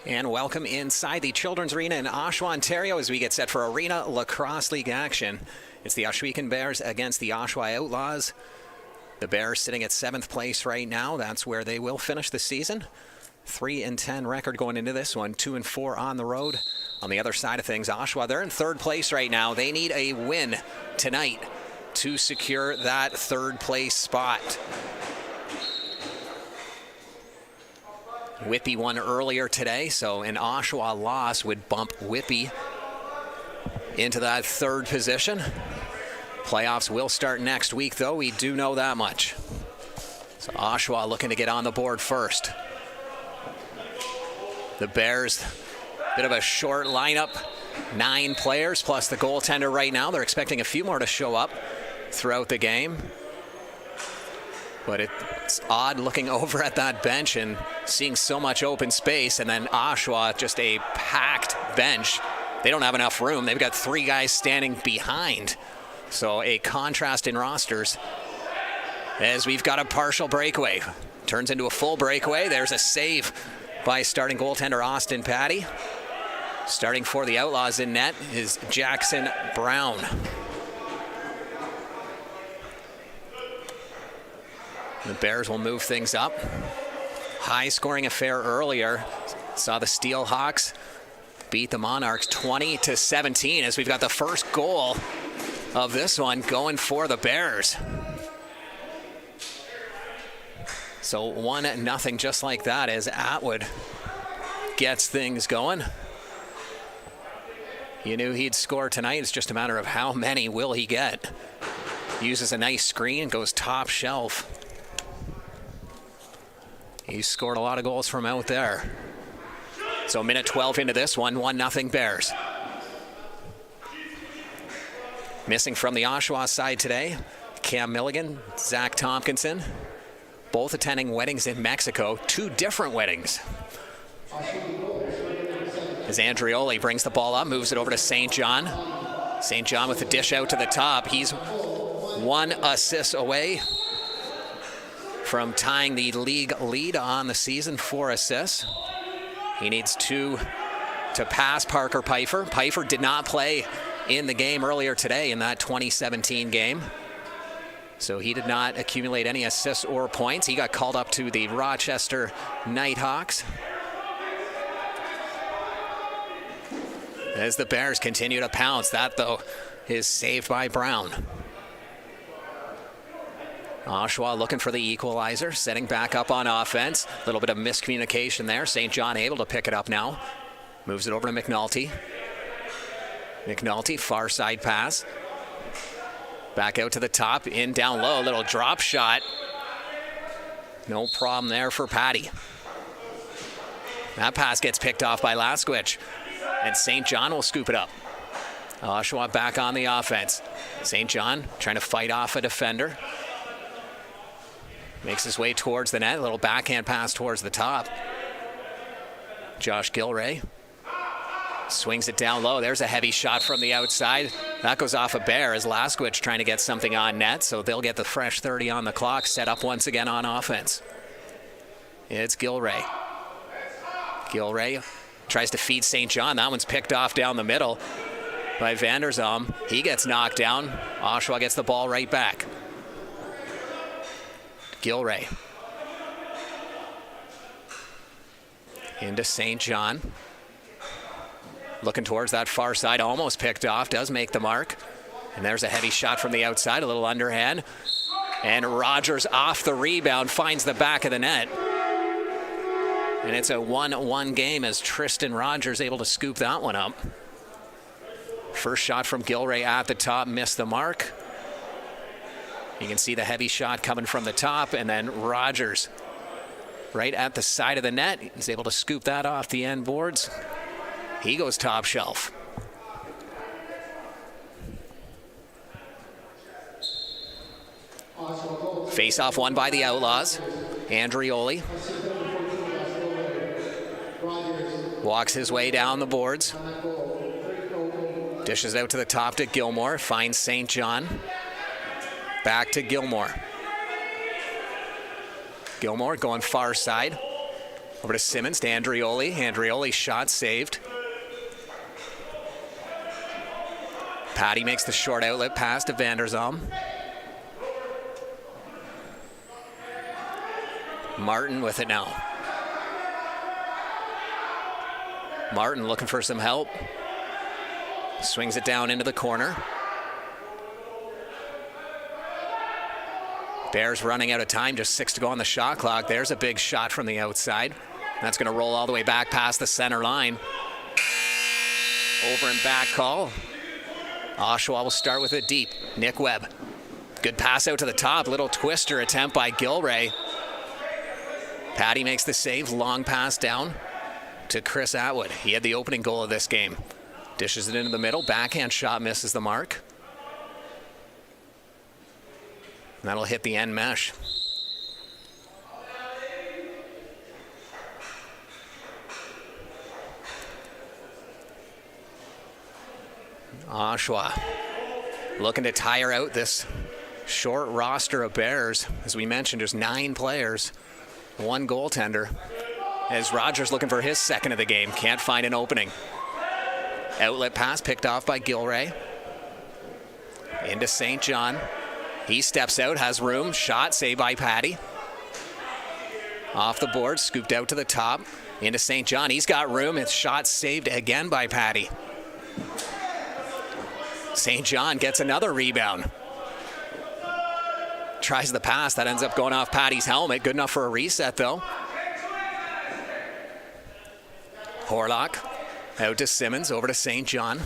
And welcome inside the Children's Arena in Oshawa, Ontario, as we get set for Arena Lacrosse League action. It's the Oshawa Bears against the Oshawa Outlaws. The Bears sitting at 7th place right now. That's where they will finish the season. 3-10 record going into this one, 2-4 on the road. On the other side of things, Oshawa, they're in 3rd place right now. They need a win tonight to secure that 3rd place spot. Whitby won earlier today, so an Oshawa loss would bump Whitby into that 3rd position. Playoffs will start next week, though. We do know that much. So Oshawa looking to get on the board first. The Bears, bit of a short lineup. 9 players plus the goaltender right now. They're expecting a few more to show up throughout the game. But it's odd looking over at that bench and seeing so much open space, and then Oshawa, just a packed bench. They don't have enough room. They've got 3 guys standing behind. So a contrast in rosters as we've got a partial breakaway. Turns into a full breakaway. There's a save by starting goaltender Austin Patty. Starting for the Outlaws in net is Jackson Brown. The Bears will move things up. High-scoring affair earlier. Saw the Steel Hawks beat the Monarchs 20-17 as we've got the first goal of this one going for the Bears. So 1-0 just like that as Atwood gets things going. You knew he'd score tonight. It's just a matter of how many will he get. Uses a nice screen, goes top shelf. He's scored a lot of goals from out there. So minute 12 into this one, 1-0 Bears. Missing from the Oshawa side today, Cam Milligan, Zach Tompkinson, both attending weddings in Mexico, 2 different weddings. As Andrioli brings the ball up, moves it over to St. John. St. John with the dish out to the top. He's 1 assist away from tying the league lead on the season, 4 assists. He needs 2 to pass Parker Pfeiffer. Pfeiffer did not play in the game earlier today in that 2017 game. So he did not accumulate any assists or points. He got called up to the Rochester Nighthawks. As the Bears continue to pounce, that though is saved by Brown. Oshawa looking for the equalizer, setting back up on offense. A little bit of miscommunication there. St. John able to pick it up now. Moves it over to McNulty. McNulty, far side pass. Back out to the top, in down low, little drop shot. No problem there for Patty. That pass gets picked off by Lasquich, and St. John will scoop it up. Oshawa back on the offense. St. John trying to fight off a defender. Makes his way towards the net, a little backhand pass towards the top. Josh Gilray swings it down low. There's a heavy shot from the outside. That goes off a Bear as Lasquich trying to get something on net, so they'll get the fresh 30 on the clock, set up once again on offense. It's Gilray. Gilray tries to feed St. John. That one's picked off down the middle by Vanderzom. He gets knocked down. Oshawa gets the ball right back. Gilray. Into St. John. Looking towards that far side, almost picked off, does make the mark. And there's a heavy shot from the outside, a little underhand. And Rogers off the rebound, finds the back of the net. And it's a 1-1 game as Tristan Rogers able to scoop that one up. First shot from Gilray at the top, missed the mark. You can see the heavy shot coming from the top, and then Rogers right at the side of the net. He's able to scoop that off the end boards. He goes top shelf. Face-off won by the Outlaws. Andrioli walks his way down the boards. Dishes out to the top to Gilmore. Finds St. John. Back to Gilmore. Gilmore going far side. Over to Simmons, to Andrioli. Andrioli's shot saved. Patty makes the short outlet pass to Vanderzalm. Martin with it now. Martin looking for some help. Swings it down into the corner. Bears running out of time, just 6 to go on the shot clock. There's a big shot from the outside. That's going to roll all the way back past the center line. Over and back call. Oshawa will start with it deep. Nick Webb. Good pass out to the top. Little twister attempt by Gilray. Patty makes the save. Long pass down to Chris Atwood. He had the opening goal of this game. Dishes it into the middle. Backhand shot misses the mark. That'll hit the end mesh. Oshawa looking to tire out this short roster of Bears. As we mentioned, there's 9 players, 1 goaltender. As Rogers looking for his second of the game, can't find an opening. Outlet pass picked off by Gilray. Into St. John. He steps out, has room. Shot saved by Patty. Off the board, scooped out to the top. Into St. John. He's got room. It's shot saved again by Patty. St. John gets another rebound. Tries the pass. That ends up going off Patty's helmet. Good enough for a reset, though. Horlock out to Simmons. Over to St. John.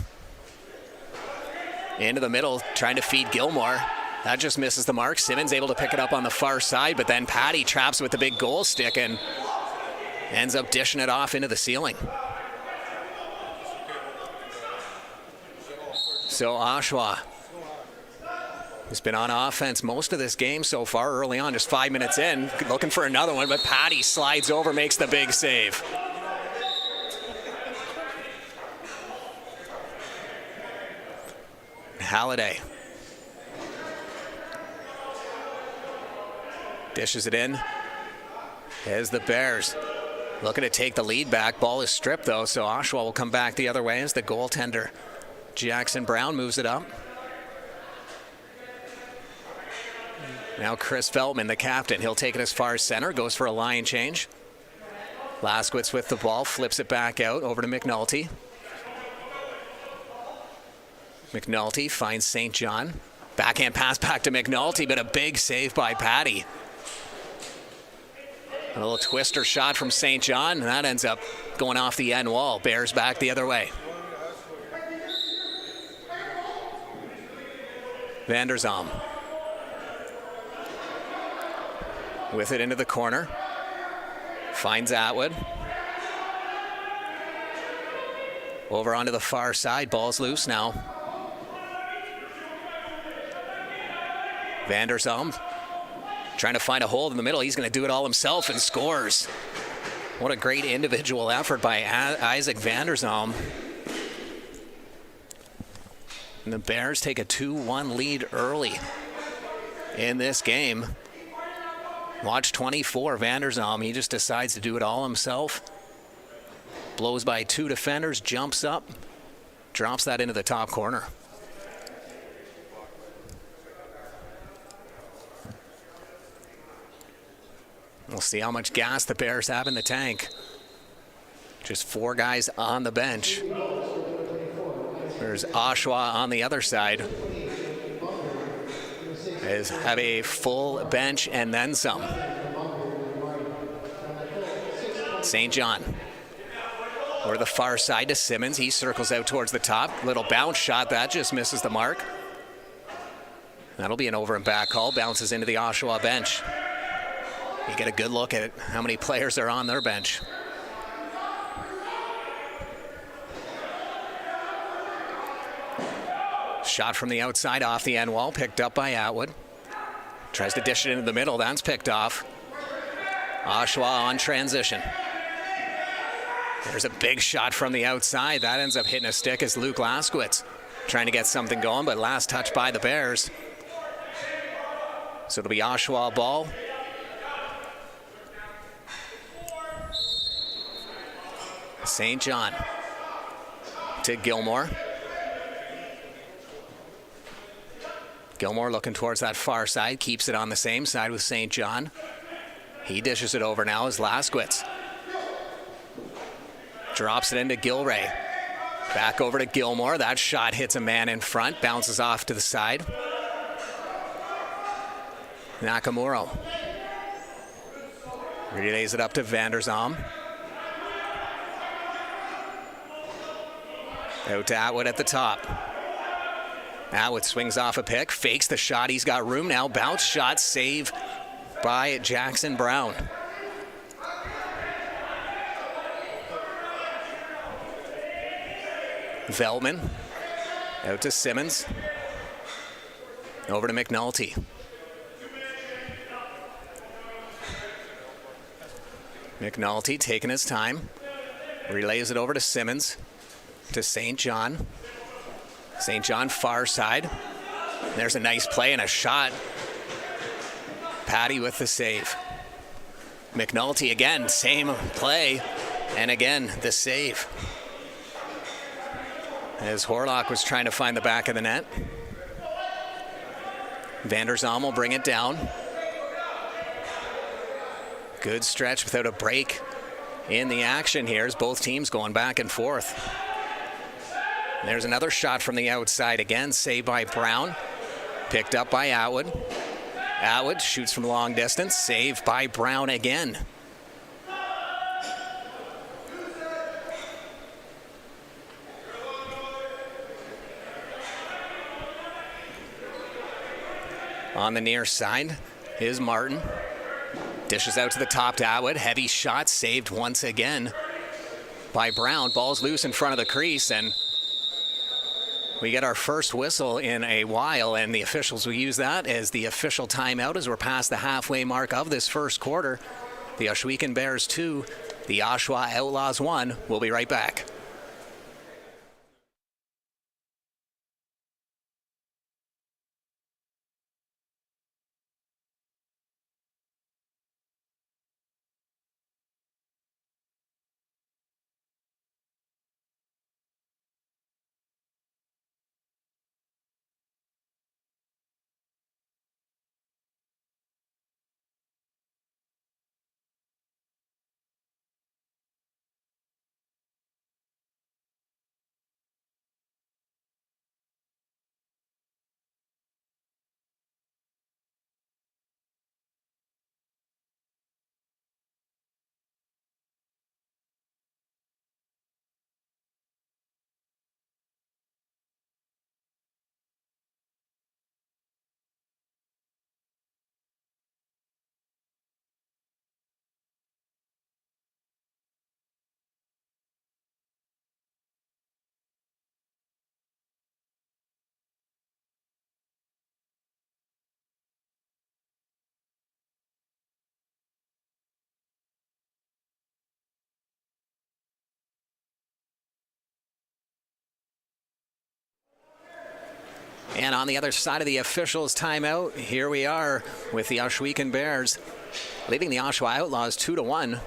Into the middle, trying to feed Gilmore. That just misses the mark. Simmons able to pick it up on the far side, but then Patty traps with the big goal stick and ends up dishing it off into the ceiling. So Oshawa has been on offense most of this game so far. Early on, just 5 minutes in, looking for another one, but Patty slides over, makes the big save. Halliday dishes it in. As the Bears looking to take the lead back. Ball is stripped though, so Oshawa will come back the other way as the goaltender Jackson Brown moves it up. Now Chris Feltman, the captain, he'll take it as far as center, goes for a line change. Laskowitz with the ball, flips it back out over to McNulty. McNulty finds St. John. Backhand pass back to McNulty, but a big save by Patty. A little twister shot from St. John, and that ends up going off the end wall. Bears back the other way. Vanderzalm with it into the corner. Finds Atwood. Over onto the far side. Ball's loose now. Vanderzalm trying to find a hole in the middle. He's going to do it all himself and scores. What a great individual effort by Isaac Vanderzalm. And the Bears take a 2-1 lead early in this game. Watch 24, Vanderzalm. He just decides to do it all himself. Blows by 2 defenders, jumps up, drops that into the top corner. We'll see how much gas the Bears have in the tank. Just 4 guys on the bench. There's Oshawa on the other side. They have a full bench and then some. St. John. Or the far side to Simmons. He circles out towards the top. Little bounce shot. That just misses the mark. That'll be an over and back call. Bounces into the Oshawa bench. You get a good look at how many players are on their bench. Shot from the outside off the end wall, picked up by Atwood. Tries to dish it into the middle, that's picked off. Oshawa on transition. There's a big shot from the outside. That ends up hitting a stick as Luke Laskowitz trying to get something going, but last touch by the Bears. So it'll be Oshawa ball. St. John to Gilmore. Gilmore looking towards that far side, keeps it on the same side with St. John. He dishes it over now as Laskowitz drops it into Gilray. Back over to Gilmore. That shot hits a man in front, bounces off to the side. Nakamura relays it up to Vanderzam. Out to Atwood at the top. Atwood swings off a pick, fakes the shot. He's got room now. Bounce shot, save by Jackson Brown. Veltman out to Simmons. Over to McNulty. McNulty taking his time. Relays it over to Simmons. To St. John. St. John far side. There's a nice play and a shot. Patty with the save. McNulty again, same play. And again, the save. As Horlock was trying to find the back of the net. Vanderzam will bring it down. Good stretch without a break in the action here as both teams going back and forth. There's another shot from the outside again, saved by Brown. Picked up by Atwood. Atwood shoots from long distance, saved by Brown again. On the near side is Martin. Dishes out to the top to Atwood. Heavy shot saved once again by Brown. Ball's loose in front of the crease, and we get our first whistle in a while, and the officials will use that as the official timeout as we're past the halfway mark of this first quarter. The Ohsweken Bears 2, the Oshawa Outlaws 1. We'll be right back. And on the other side of the officials' timeout, here we are with the Ohsweken Bears leading the Oshawa Outlaws 2-1.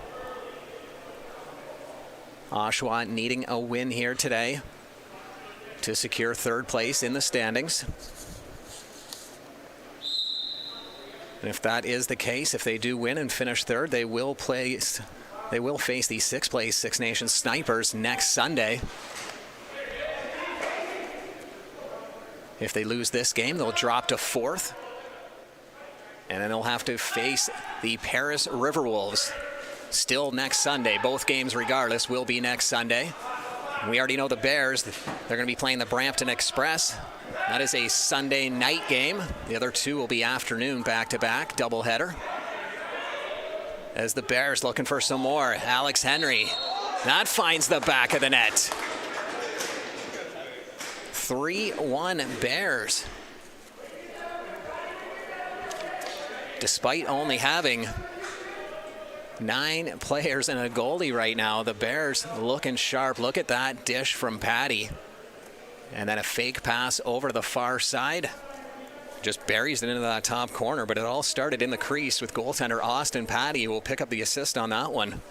Oshawa needing a win here today to secure third place in the standings. And if that is the case, if they do win and finish third, they will face the sixth place Six Nations Snipers next Sunday. If they lose this game, they'll drop to fourth. And then they'll have to face the Paris Riverwolves still next Sunday. Both games, regardless, will be next Sunday. We already know the Bears, they're going to be playing the Brampton Express. That is a Sunday night game. The other two will be afternoon back-to-back, doubleheader. As the Bears looking for some more. Alex Henry, that finds the back of the net. 3-1 Bears. Despite only having 9 players and a goalie right now, the Bears looking sharp. Look at that dish from Patty. And then a fake pass over to the far side. Just buries it into that top corner, but it all started in the crease with goaltender Austin Patty, who will pick up the assist on that one.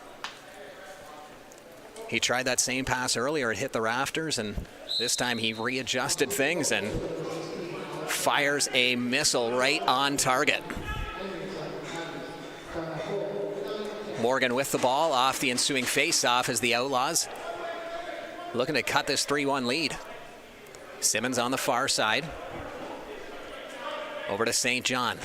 He tried that same pass earlier. It hit the rafters, and this time he readjusted things and fires a missile right on target. Morgan with the ball off the ensuing face-off as the Outlaws looking to cut this 3-1 lead. Simmons on the far side. Over to St. John.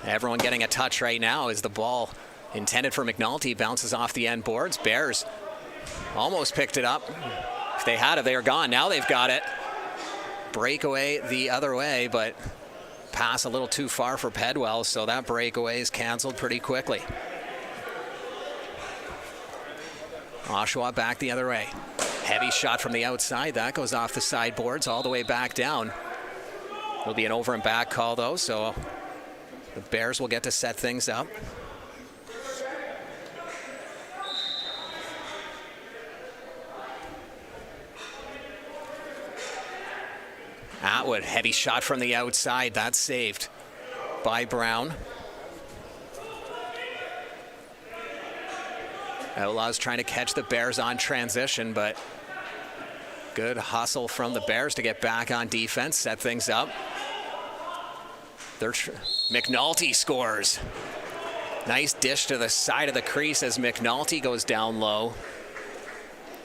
Everyone getting a touch right now as the ball intended for McNulty bounces off the end boards. Bears almost picked it up. If they had it, they were gone. Now they've got it. Breakaway the other way, but pass a little too far for Pedwell, so that breakaway is canceled pretty quickly. Oshawa back the other way. Heavy shot from the outside. That goes off the sideboards all the way back down. It'll be an over and back call, though, so the Bears will get to set things up. Atwood, heavy shot from the outside. That's saved by Brown. Outlaws trying to catch the Bears on transition, but good hustle from the Bears to get back on defense, set things up. McNulty scores. Nice dish to the side of the crease as McNulty goes down low.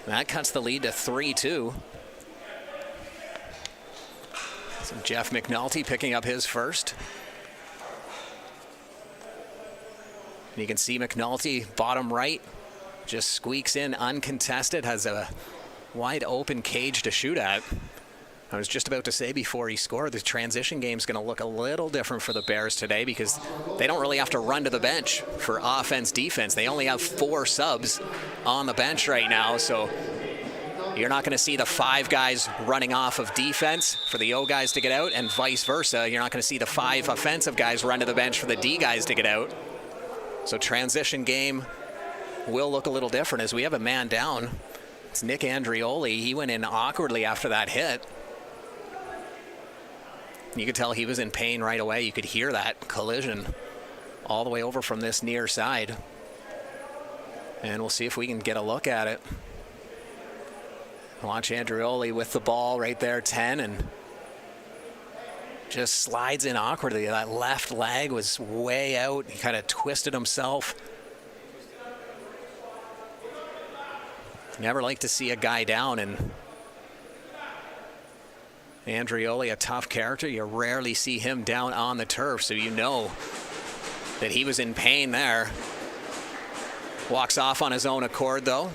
That cuts the lead to 3-2. So Jeff McNulty picking up his first. And you can see McNulty, bottom right, just squeaks in uncontested, has a wide open cage to shoot at. I was just about to say before he scored, the transition game is going to look a little different for the Bears today because they don't really have to run to the bench for offense, defense. They only have 4 subs on the bench right now, so you're not going to see the 5 guys running off of defense for the O guys to get out, and vice versa. You're not going to see the 5 offensive guys run to the bench for the D guys to get out. So transition game will look a little different as we have a man down. It's Nick Andrioli. He went in awkwardly after that hit. You could tell he was in pain right away. You could hear that collision all the way over from this near side. And we'll see if we can get a look at it. Watch Andrioli with the ball right there, 10, and just slides in awkwardly. That left leg was way out. He kind of twisted himself. Never like to see a guy down, and Andrioli, a tough character. You rarely see him down on the turf, so you know that he was in pain there. Walks off on his own accord, though.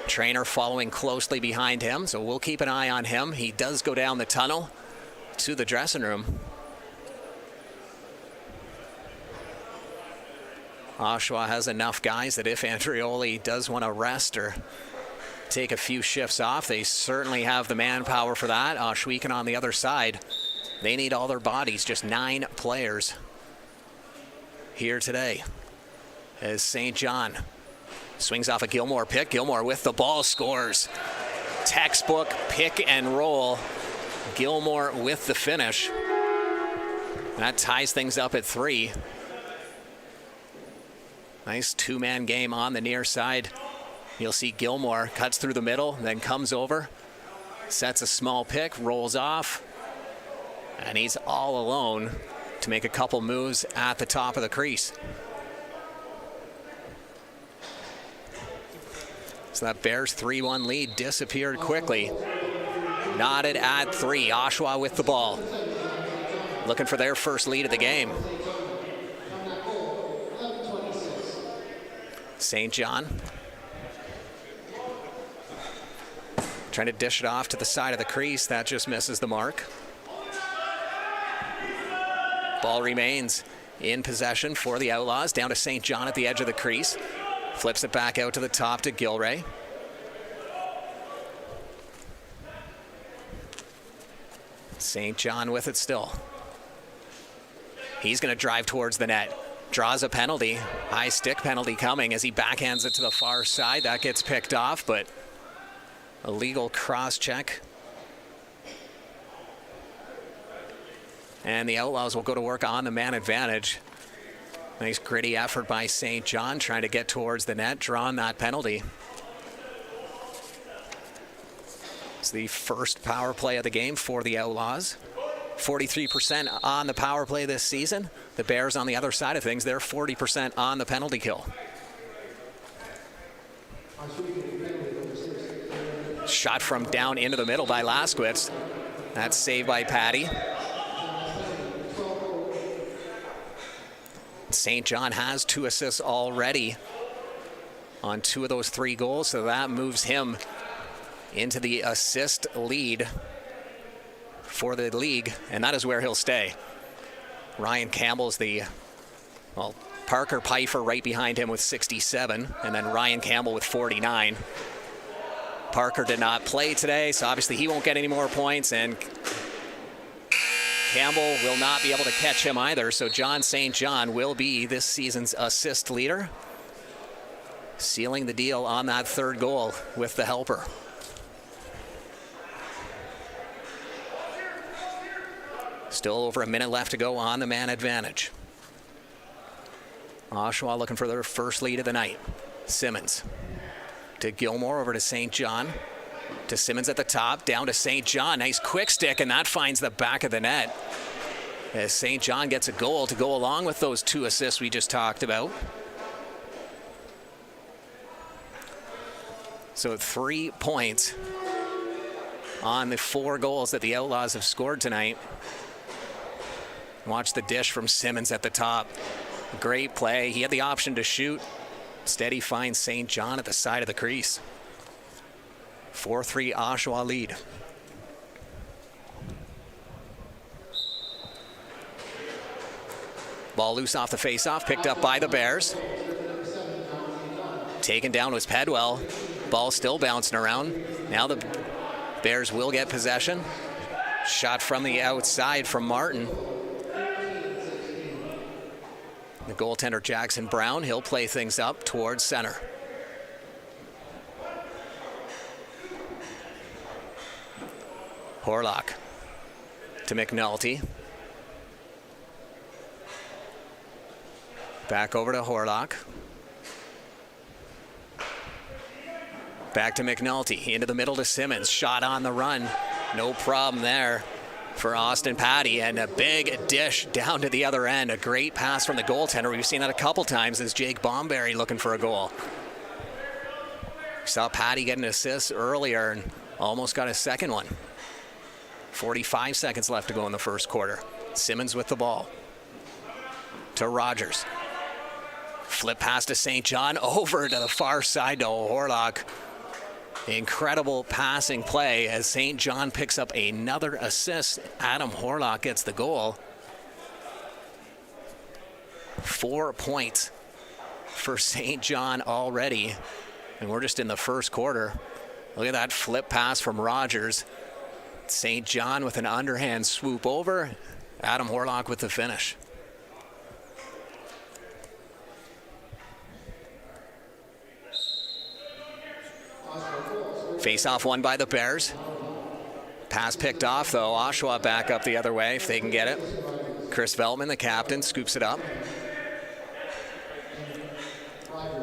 Trainer following closely behind him, so we'll keep an eye on him. He does go down the tunnel to the dressing room. Oshawa has enough guys that if Andrioli does want to rest or take a few shifts off, they certainly have the manpower for that. Oshawa on the other side, they need all their bodies. Just 9 players here today as St. John swings off a Gilmore pick. Gilmore with the ball scores. Textbook pick and roll. Gilmore with the finish. That ties things up at 3. Nice 2-man game on the near side. You'll see Gilmore cuts through the middle, then comes over, sets a small pick, rolls off, and he's all alone to make a couple moves at the top of the crease. So that Bears 3-1 lead disappeared quickly. Knotted at 3. Oshawa with the ball. Looking for their first lead of the game. St. John trying to dish it off to the side of the crease. That just misses the mark. Ball remains in possession for the Outlaws. Down to St. John at the edge of the crease. Flips it back out to the top to Gilray. St. John with it still. He's going to drive towards the net. Draws a penalty. High stick penalty coming as he backhands it to the far side. That gets picked off, but a legal cross check. And the Outlaws will go to work on the man advantage. Nice gritty effort by St. John trying to get towards the net, drawing that penalty. It's the first power play of the game for the Outlaws. 43% on the power play this season. The Bears on the other side of things, they're 40% on the penalty kill. Shot from down into the middle by Laskowitz. That's saved by Patty. St. John has 2 assists already on 2 of those 3 goals, so that moves him into the assist lead for the league, and that is where he'll stay. Ryan Campbell's Parker Pfeiffer right behind him with 67, and then Ryan Campbell with 49. Parker did not play today, so obviously he won't get any more points, and Campbell will not be able to catch him either, so John St. John will be this season's assist leader, sealing the deal on that 3rd goal with the helper. Still over a minute left to go on the man advantage. Oshawa looking for their first lead of the night. Simmons to Gilmore, over to St. John. To Simmons at the top, down to St. John. Nice quick stick, and that finds the back of the net. As St. John gets a goal to go along with those 2 assists we just talked about. So 3 points on the 4 goals that the Outlaws have scored tonight. Watch the dish from Simmons at the top. Great play. He had the option to shoot. Instead, he finds St. John at the side of the crease. 4-3 Oshawa lead. Ball loose off the faceoff, picked up by the Bears. Taken down was Pedwell. Ball still bouncing around. Now the Bears will get possession. Shot from the outside from Martin. The goaltender Jackson Brown, he'll play things up towards center. Horlock to McNulty. Back over to Horlock. Back to McNulty, into the middle to Simmons. Shot on the run, no problem there for Austin Patty, and a big dish down to the other end. A great pass from the goaltender. We've seen that a couple times as Jake Bomberry looking for a goal. We saw Patty get an assist earlier and almost got a second one. 45 seconds left to go in the first quarter. Simmons with the ball. To Rogers. Flip pass to St. John, over to the far side to Horlock. Incredible passing play as St. John picks up another assist. Adam Horlock gets the goal. 4 points for St. John already, and we're just in the first quarter. Look at that flip pass from Rogers. St. John with an underhand swoop over. Adam Horlock with the finish. Face-off won by the Bears. Pass picked off, though. Oshawa back up the other way if they can get it. Chris Veltman, the captain, scoops it up.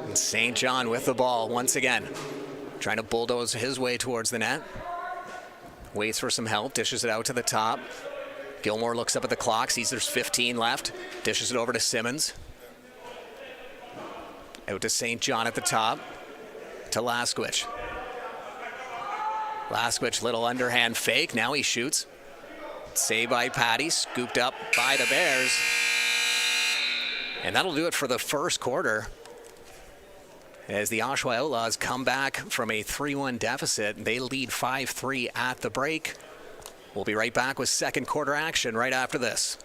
And St. John with the ball once again. Trying to bulldoze his way towards the net. Waits for some help, dishes it out to the top. Gilmore looks up at the clock, sees there's 15 left. Dishes it over to Simmons. Out to St. John at the top. To Laskowitz. Laskowitz, little underhand fake. Now he shoots. Saved by Patty. Scooped up by the Bears. And that'll do it for the first quarter, as the Oshawa Outlaws come back from a 3-1 deficit. They lead 5-3 at the break. We'll be right back with second quarter action right after this.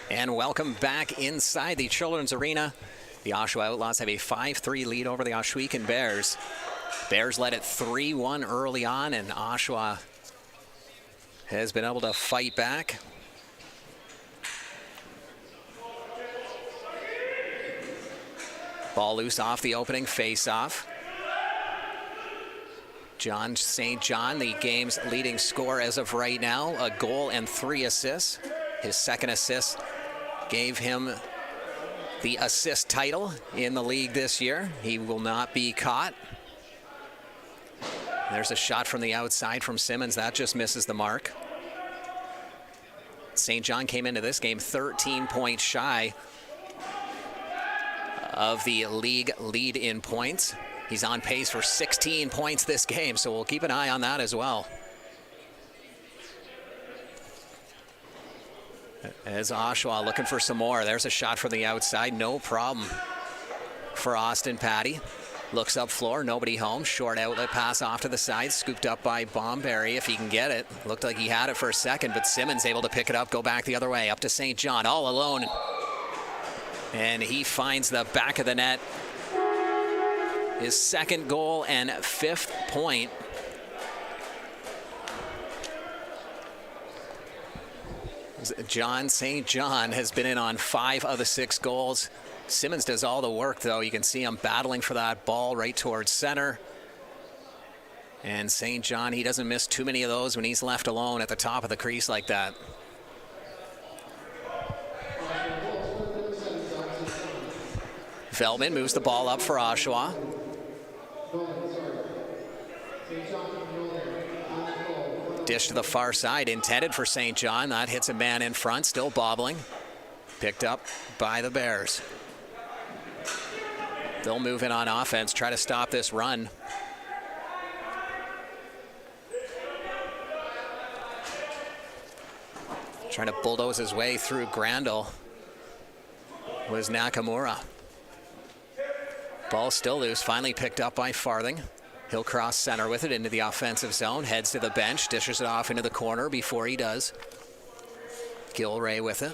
And welcome back inside the Children's Arena. The Oshawa Outlaws have a 5-3 lead over the Ohsweken Bears. Bears led it 3-1 early on, and Oshawa has been able to fight back. Ball loose off the opening face-off. John St. John, the game's leading scorer as of right now, a goal and 3 assists. His second assist gave him the assist title in the league this year. He will not be caught. There's a shot from the outside from Simmons. That just misses the mark. St. John came into this game 13 points shy of the league lead in points. He's on pace for 16 points this game, so we'll keep an eye on that as well. As Oshawa looking for some more. There's a shot from the outside, no problem for Austin Patty. Looks up floor, nobody home. Short outlet pass off to the side, scooped up by Bomberry if he can get it. Looked like he had it for a second, but Simmons able to pick it up, go back the other way, up to St. John, all alone. And he finds the back of the net. His second goal and 5th point. John St. John has been in on 5 of the 6 goals. Simmons does all the work, though. You can see him battling for that ball right towards center. And St. John, he doesn't miss too many of those when he's left alone at the top of the crease like that. Veltman moves the ball up for Oshawa. Dish to the far side, intended for St. John. That hits a man in front, still bobbling. Picked up by the Bears. They'll move in on offense, try to stop this run. Trying to bulldoze his way through Grandel was Nakamura. Ball still loose, finally picked up by Farthing. He'll cross center with it into the offensive zone, heads to the bench, dishes it off into the corner before he does. Gilray with it.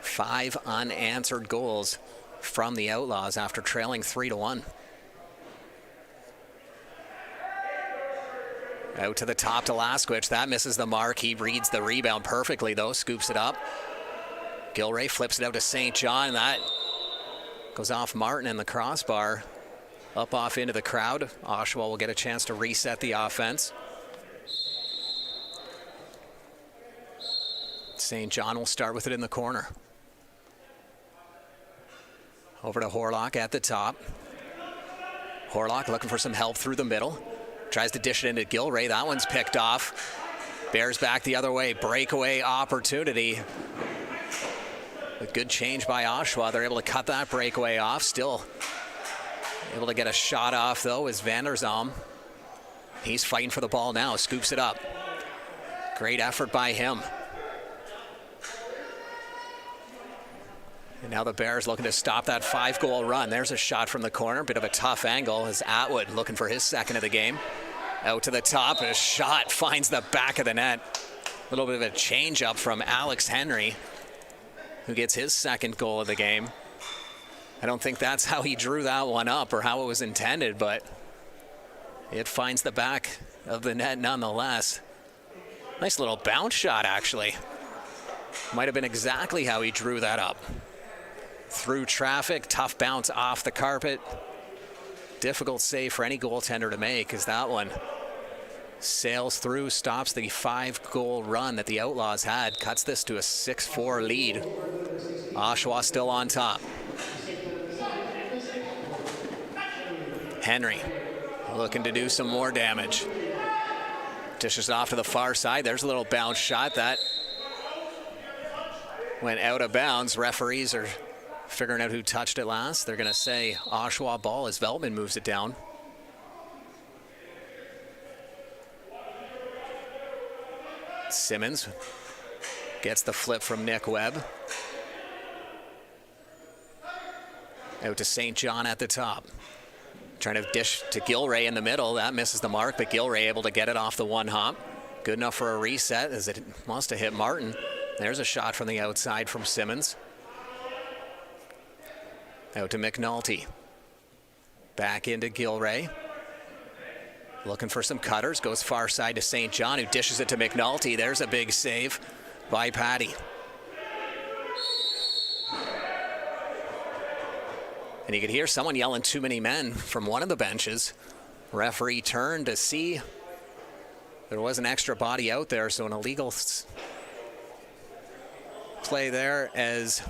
5 unanswered goals from the Outlaws after trailing 3-1. Out to the top to Lasquich. That misses the mark. He reads the rebound perfectly, though. Scoops it up. Gilray flips it out to St. John. That goes off Martin and the crossbar. Up off into the crowd. Oshawa will get a chance to reset the offense. St. John will start with it in the corner. Over to Horlock at the top. Horlock looking for some help through the middle. Tries to dish it into Gilray. That one's picked off. Bears back the other way. Breakaway opportunity. A good change by Oshawa. They're able to cut that breakaway off. Still able to get a shot off, though, is Vanderzalm. He's fighting for the ball now. Scoops it up. Great effort by him. And now the Bears looking to stop that 5-goal run. There's a shot from the corner. Bit of a tough angle as Atwood looking for his second of the game. Out to the top, and a shot finds the back of the net. A little bit of a change-up from Alex Henry, who gets his second goal of the game. I don't think that's how he drew that one up or how it was intended, but it finds the back of the net nonetheless. Nice little bounce shot, actually. Might have been exactly how he drew that up. Through traffic, tough bounce off the carpet. Difficult save for any goaltender to make, as that one sails through, stops the 5-goal run that the Outlaws had, cuts this to a 6-4 lead. Oshawa still on top. Henry looking to do some more damage. Dishes it off to the far side. There's a little bounce shot that went out of bounds. Referees are figuring out who touched it last. They're going to say Oshawa ball as Veltman moves it down. Simmons gets the flip from Nick Webb. Out to St. John at the top. Trying to dish to Gilray in the middle. That misses the mark, but Gilray able to get it off the one hop. Good enough for a reset as it must have hit Martin. There's a shot from the outside from Simmons. Out to McNulty. Back into Gilray. Looking for some cutters. Goes far side to St. John, who dishes it to McNulty. There's a big save by Patty. And you could hear someone yelling too many men from one of the benches. Referee turned to see there was an extra body out there, so an illegal play there, as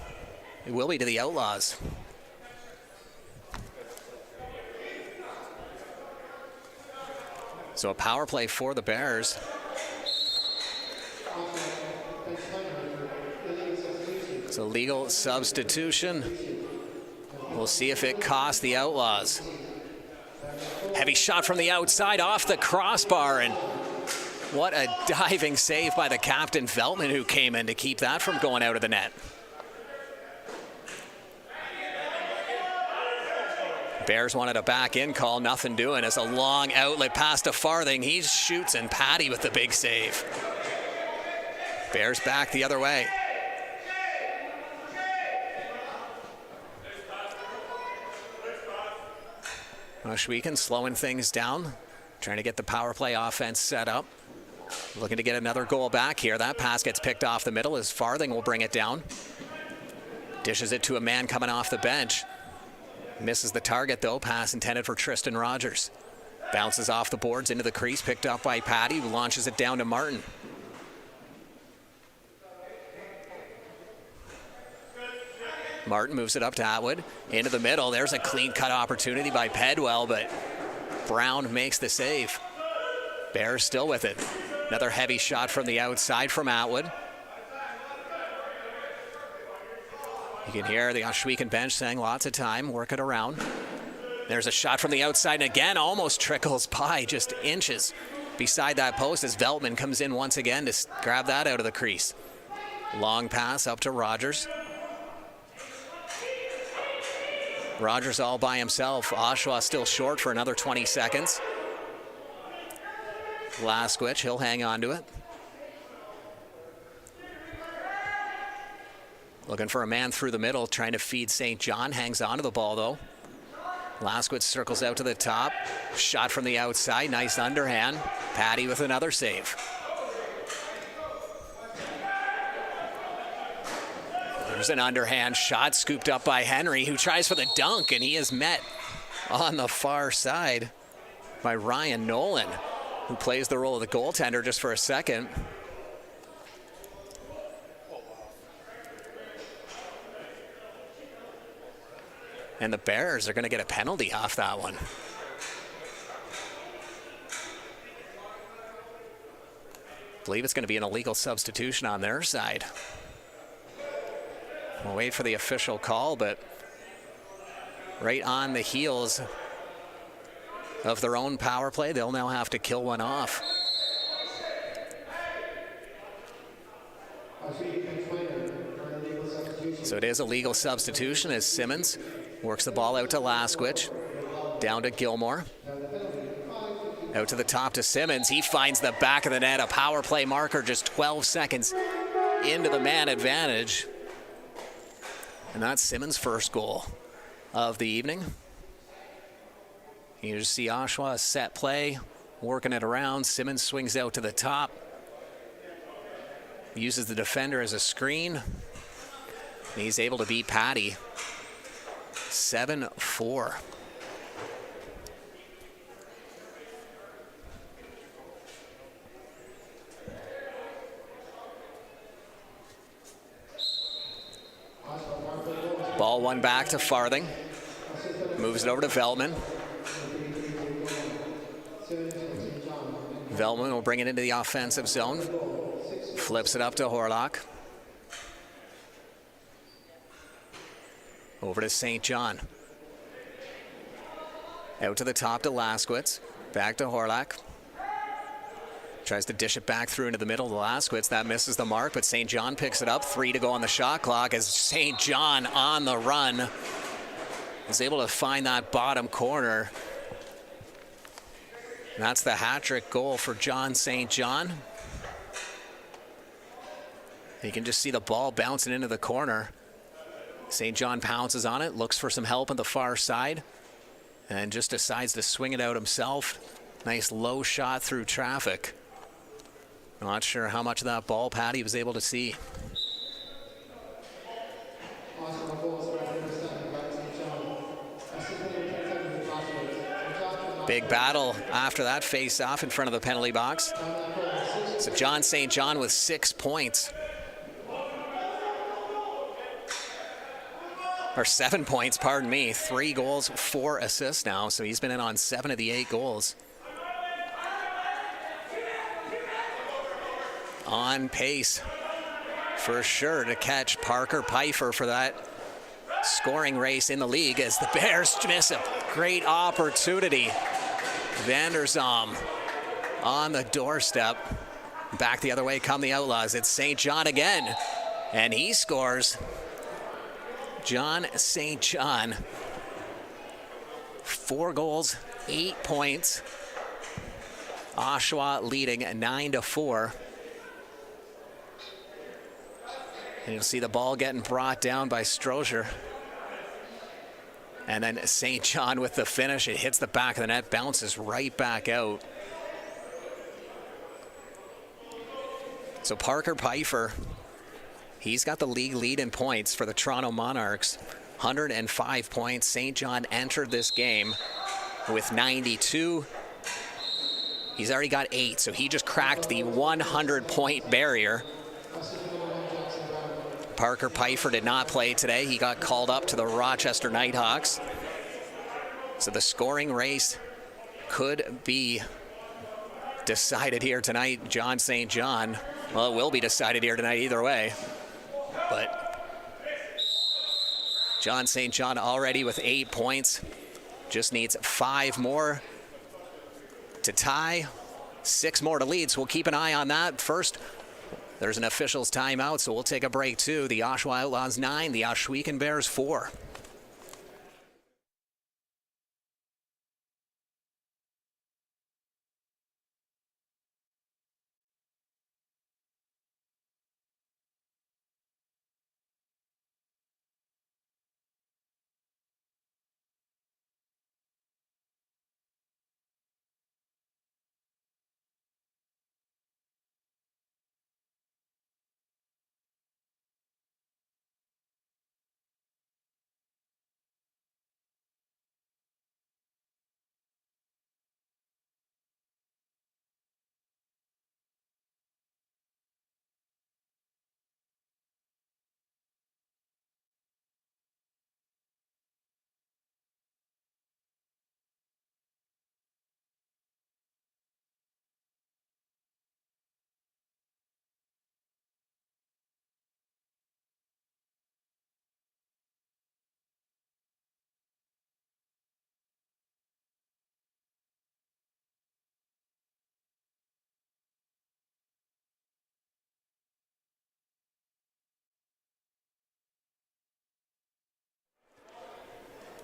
it will be to the Outlaws. So a power play for the Bears. So legal substitution. We'll see if it costs the Outlaws. Heavy shot from the outside off the crossbar, and what a diving save by the captain, Veltman, who came in to keep that from going out of the net. Bears wanted a back-in call, nothing doing. As a long outlet pass to Farthing, he shoots, and Patty with the big save. Bears back the other way. Oshawa slowing things down, trying to get the power play offense set up. Looking to get another goal back here. That pass gets picked off the middle as Farthing will bring it down. Dishes it to a man coming off the bench. Misses the target though. Pass intended for Tristan Rogers. Bounces off the boards into the crease, picked up by Patty, who launches it down to Martin. Martin moves it up to Atwood. Into the middle. There's a clean cut opportunity by Pedwell, but Brown makes the save. Bears still with it. Another heavy shot from the outside from Atwood. You can hear the Oshawa bench saying lots of time, work it around. There's a shot from the outside, and again almost trickles by, just inches beside that post as Veltman comes in once again to grab that out of the crease. Long pass up to Rogers. Rogers all by himself. Oshawa still short for another 20 seconds. Lasquich, he'll hang on to it. Looking for a man through the middle, trying to feed St. John. Hangs onto the ball though. Lasquich circles out to the top. Shot from the outside, nice underhand. Patty with another save. There's an underhand shot scooped up by Henry, who tries for the dunk, and he is met on the far side by Ryan Nolan, who plays the role of the goaltender just for a second. And the Bears are going to get a penalty off that one. I believe it's going to be an illegal substitution on their side. We'll wait for the official call, but right on the heels of their own power play, they'll now have to kill one off. So it is a legal substitution as Simmons works the ball out to Lasquich, down to Gilmore. Out to the top to Simmons. He finds the back of the net, a power play marker just 12 seconds into the man advantage. And that's Simmons' first goal of the evening. You just see Oshawa set play, working it around. Simmons swings out to the top. Uses the defender as a screen. And he's able to beat Patty 7-4. Ball one back to Farthing. Moves it over to Veltman. Veltman will bring it into the offensive zone. Flips it up to Horlock. Over to St. John. Out to the top to Lasquith. Back to Horlock. Tries to dish it back through into the middle to Lasquith. That misses the mark, but St. John picks it up. 3 to go on the shot clock as St. John on the run is able to find that bottom corner. And that's the hat-trick goal for John St. John. You can just see the ball bouncing into the corner. St. John pounces on it, looks for some help on the far side, and just decides to swing it out himself. Nice low shot through traffic. Not sure how much of that ball Patty was able to see. Big battle after that face-off in front of the penalty box. So John St. John with 6 points. Or 7 points, pardon me. 3 goals, 4 assists now. So he's been in on 7 of the 8 goals. On pace for sure to catch Parker Pfeiffer for that scoring race in the league as the Bears miss a great opportunity. Vanderzam on the doorstep. Back the other way come the Outlaws. It's St. John again, and he scores. John St. John, 4 goals, 8 points. Oshawa leading 9-4. And you'll see the ball getting brought down by Strozier. And then St. John with the finish. It hits the back of the net, bounces right back out. So Parker Pfeiffer, he's got the league lead in points for the Toronto Monarchs. 105 points. St. John entered this game with 92. He's already got 8, so he just cracked the 100-point barrier. Parker Pfeiffer did not play today. He got called up to the Rochester Nighthawks. So the scoring race could be decided here tonight. John St. John, well, it will be decided here tonight either way. But John St. John already with 8 points. Just needs 5 more to tie, 6 more to lead. So we'll keep an eye on that. First, there's an officials timeout, so we'll take a break too. The Oshawa Outlaws 9, the Ohsweken Bears 4.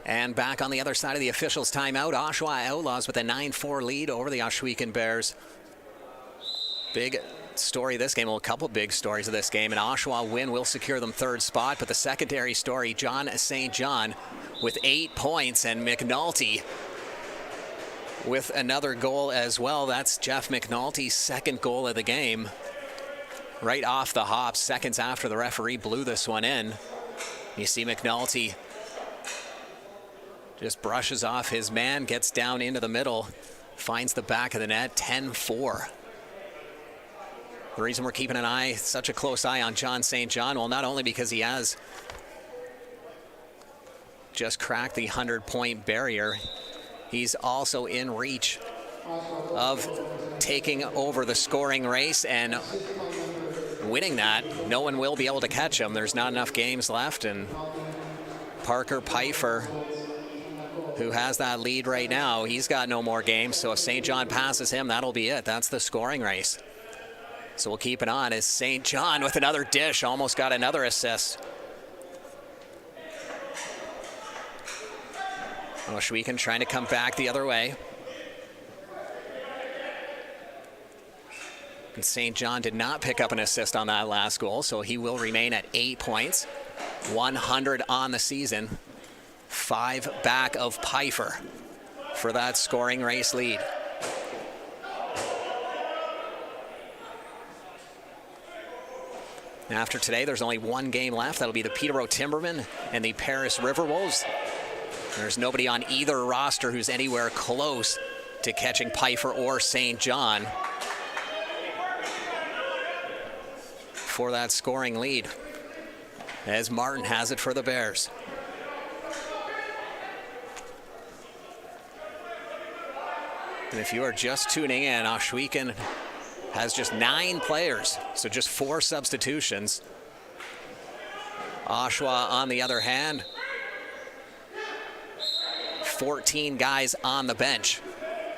And back on the other side of the officials' timeout, Oshawa Outlaws with a 9-4 lead over the Ohsweken Bears. Big story this game, well, a couple big stories of this game. An Oshawa win will secure them 3rd spot, but the secondary story, John St. John with 8 points, and McNulty with another goal as well. That's Jeff McNulty's 2nd goal of the game. Right off the hop, seconds after the referee blew this one in. You see McNulty just brushes off his man, gets down into the middle, finds the back of the net, 10-4. The reason we're keeping an eye, such a close eye on John St. John, well, not only because he has just cracked the 100-point barrier, he's also in reach of taking over the scoring race and winning that. No one will be able to catch him. There's not enough games left, and Parker Pfeiffer, who has that lead right now, he's got no more games, so if St. John passes him, that'll be it. That's the scoring race. So we'll keep it on as St. John with another dish, almost got another assist. Ohsweken trying to come back the other way. And St. John did not pick up an assist on that last goal, so he will remain at 8 points. 100 on the season. 5 back of Pfeiffer for that scoring race lead. After today, there's only one game left. That'll be the Peterborough Timbermen and the Paris River Wolves. There's nobody on either roster who's anywhere close to catching Pfeiffer or St. John for that scoring lead, as Martin has it for the Bears. And if you are just tuning in, Oshawa has just 9 players, so just 4 substitutions. Oshawa, on the other hand, 14 guys on the bench.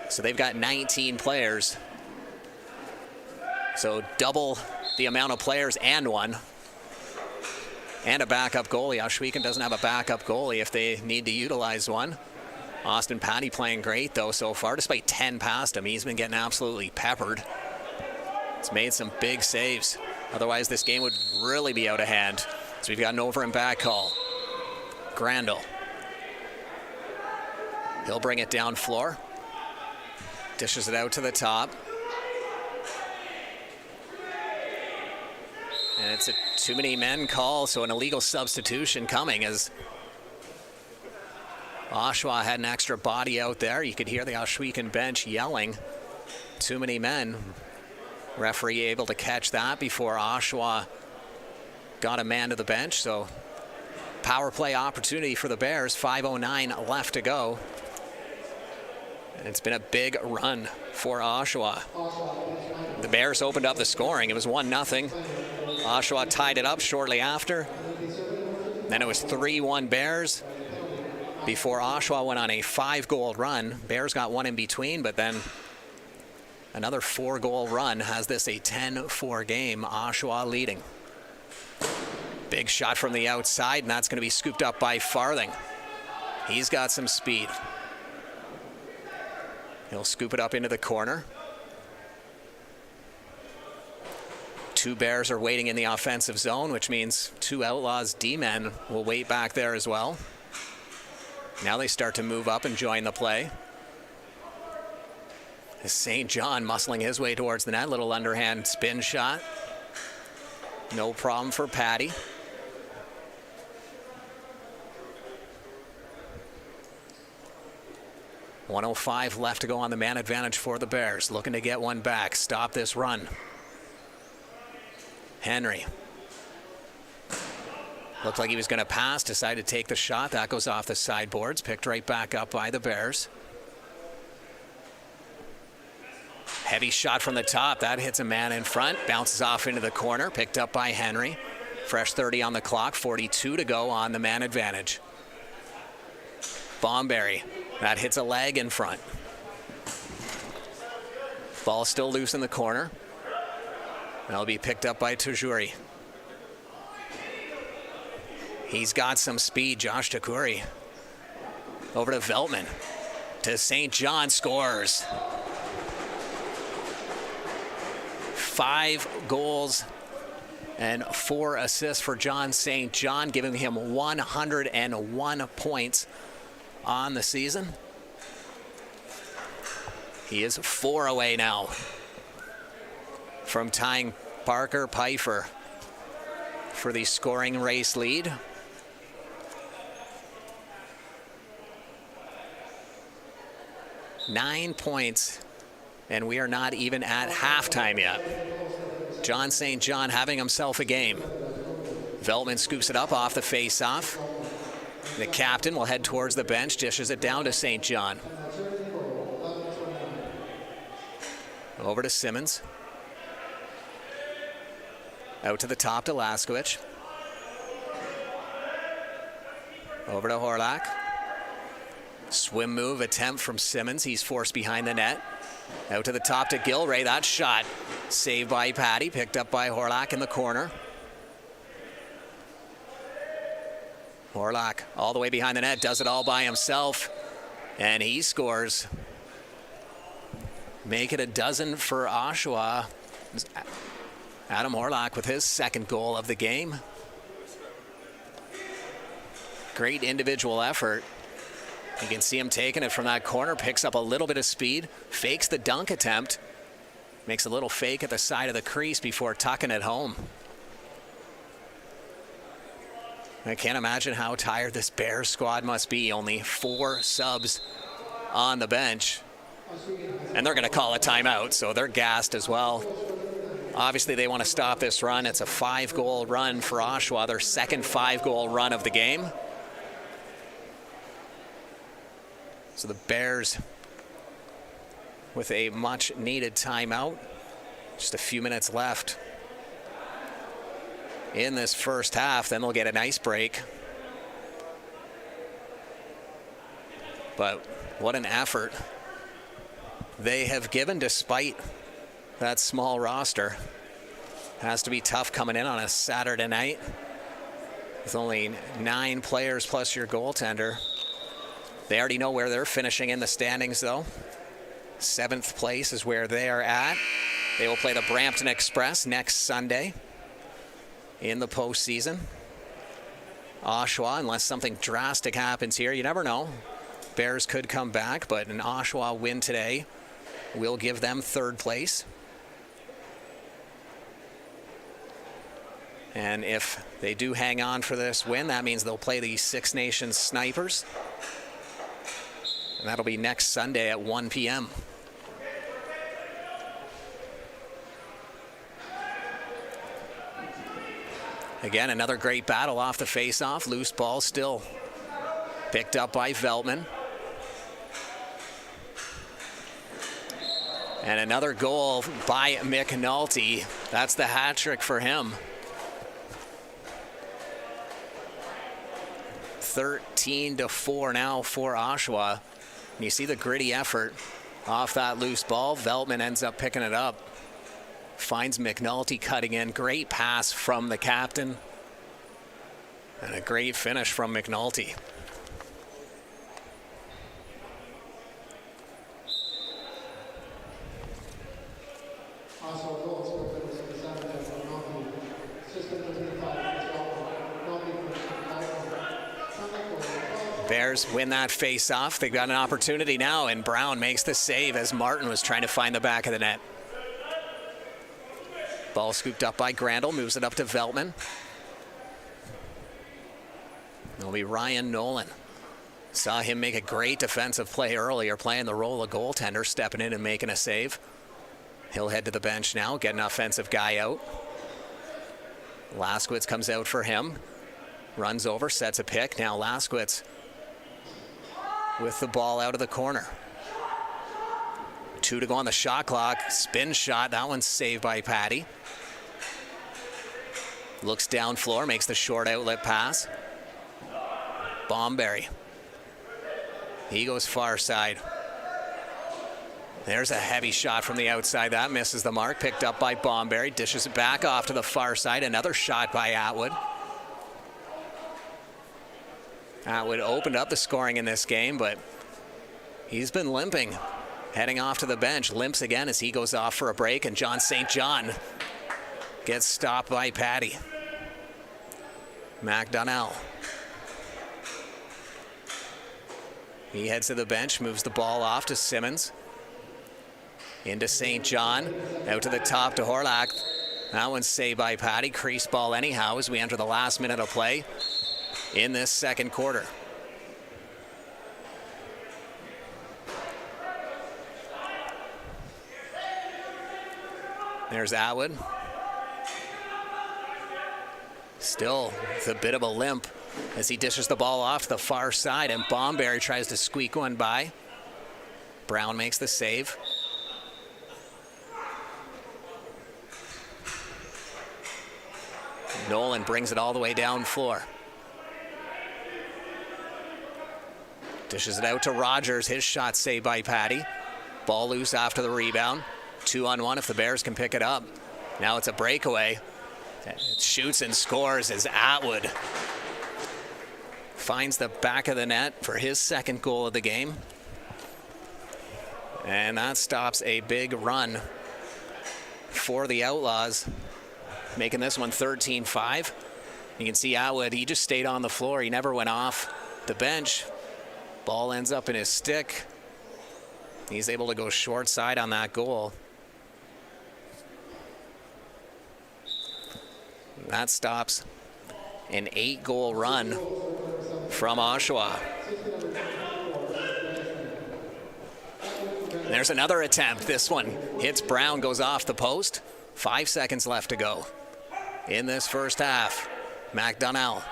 So they've got 19 players. So double the amount of players and one. And a backup goalie. Oshawa doesn't have a backup goalie if they need to utilize one. Austin Patty playing great, though, so far. Despite 10 past him, he's been getting absolutely peppered. He's made some big saves. Otherwise, this game would really be out of hand. So we've got an over and back call. Grandel. He'll bring it down floor. Dishes it out to the top. And it's a too many men call, so an illegal substitution coming as Oshawa had an extra body out there. You could hear the Oshawa bench yelling, too many men. Referee able to catch that before Oshawa got a man to the bench. So power play opportunity for the Bears. 5:09 left to go. And it's been a big run for Oshawa. The Bears opened up the scoring. It was 1-0. Oshawa tied it up shortly after. Then it was 3-1 Bears before Oshawa went on a 5-goal run. Bears got one in between, but then another 4-goal run has this a 10-4 game. Oshawa leading. Big shot from the outside, and that's going to be scooped up by Farthing. He's got some speed. He'll scoop it up into the corner. 2 Bears are waiting in the offensive zone, which means 2 Outlaws D-men will wait back there as well. Now they start to move up and join the play. St. John muscling his way towards the net. Little underhand spin shot. No problem for Patty. .105 left to go on the man advantage for the Bears. Looking to get one back. Stop this run. Henry. Looked like he was going to pass. Decided to take the shot. That goes off the sideboards. Picked right back up by the Bears. Heavy shot from the top. That hits a man in front. Bounces off into the corner. Picked up by Henry. Fresh 30 on the clock. 42 to go on the man advantage. Bomberry. That hits a leg in front. Ball still loose in the corner. That'll be picked up by Tujuri. He's got some speed. Josh Takuri. Over to Veltman. To St. John. Scores. 5 goals and 4 assists for John St. John, giving him 101 points on the season. He is 4 away now from tying Parker Pfeiffer for the scoring race lead. Nine points, and we are not even at halftime yet. John St. John having himself a game. Veltman scoops it up off the face-off. The captain will head towards the bench, dishes it down to St. John. Over to Simmons. Out to the top to Laskowicz. Over to Horlak. Swim move attempt from Simmons. He's forced behind the net. Out to the top to Gilray. That shot saved by Patty. Picked up by Horlak in the corner. Horlak all the way behind the net. Does it all by himself. And he scores. Make it a dozen for Oshawa. Adam Horlock with his second goal of the game. Great individual effort. You can see him taking it from that corner, picks up a little bit of speed, fakes the dunk attempt, makes a little fake at the side of the crease before tucking it home. I can't imagine how tired this Bears squad must be. Only 4 subs on the bench. And they're going to call a timeout, so they're gassed as well. Obviously, they want to stop this run. It's a 5-goal run for Oshawa, their second 5-goal run of the game. So the Bears with a much-needed timeout. Just a few minutes left in this first half. Then they'll get an ice break. But what an effort they have given despite that small roster. Has to be tough coming in on a Saturday night with only 9 players plus your goaltender. They already know where they're finishing in the standings, though. 7th place is where they are at. They will play the Brampton Express next Sunday in the postseason. Oshawa, unless something drastic happens here, you never know. Bears could come back, but an Oshawa win today will give them 3rd place. And if they do hang on for this win, that means they'll play the Six Nations Snipers. And that'll be next Sunday at 1 p.m. Again, another great battle off the face-off. Loose ball still picked up by Veltman. And another goal by McNulty. That's the hat trick for him. 13-4 now for Oshawa. And you see the gritty effort off that loose ball. Veltman ends up picking it up. Finds McNulty cutting in. Great pass from the captain. And a great finish from McNulty. Bears win that face-off. They've got an opportunity now, and Brown makes the save as Martin was trying to find the back of the net. Ball scooped up by Grandel, moves it up to Veltman. It'll be Ryan Nolan. Saw him make a great defensive play earlier, playing the role of goaltender, stepping in and making a save. He'll head to the bench now, get an offensive guy out. Laskowitz comes out for him. Runs over, sets a pick. Now Laskowitz with the ball out of the corner. 2 to go on the shot clock. Spin shot. That one's saved by Patty. Looks down floor, makes the short outlet pass. Bomberry. He goes far side. There's a heavy shot from the outside. That misses the mark. Picked up by Bomberry. Dishes it back off to the far side. Another shot by Atwood. Atwood opened up the scoring in this game, but he's been limping. Heading off to the bench. Limps again as he goes off for a break, and John St. John gets stopped by Patty. McDonnell. He heads to the bench, moves the ball off to Simmons. Into St. John. Out to the top to Horlock. That one's saved by Patty. Crease ball anyhow as we enter the last minute of play in this second quarter. There's Atwood. Still with a bit of a limp as he dishes the ball off to the far side, and Bomberry tries to squeak one by. Brown makes the save. Nolan brings it all the way down floor. Dishes it out to Rogers. His shot saved by Patty. Ball loose after the rebound. 2-on-1 if the Bears can pick it up. Now it's a breakaway. It shoots and scores as Atwood finds the back of the net for his second goal of the game. And that stops a big run for the Outlaws, making this one 13-5. You can see Atwood, he just stayed on the floor. He never went off the bench. Ball ends up in his stick. He's able to go short side on that goal. That stops an 8-goal run from Oshawa. There's another attempt. This one hits Brown, goes off the post. 5 seconds left to go in this first half. McDonnell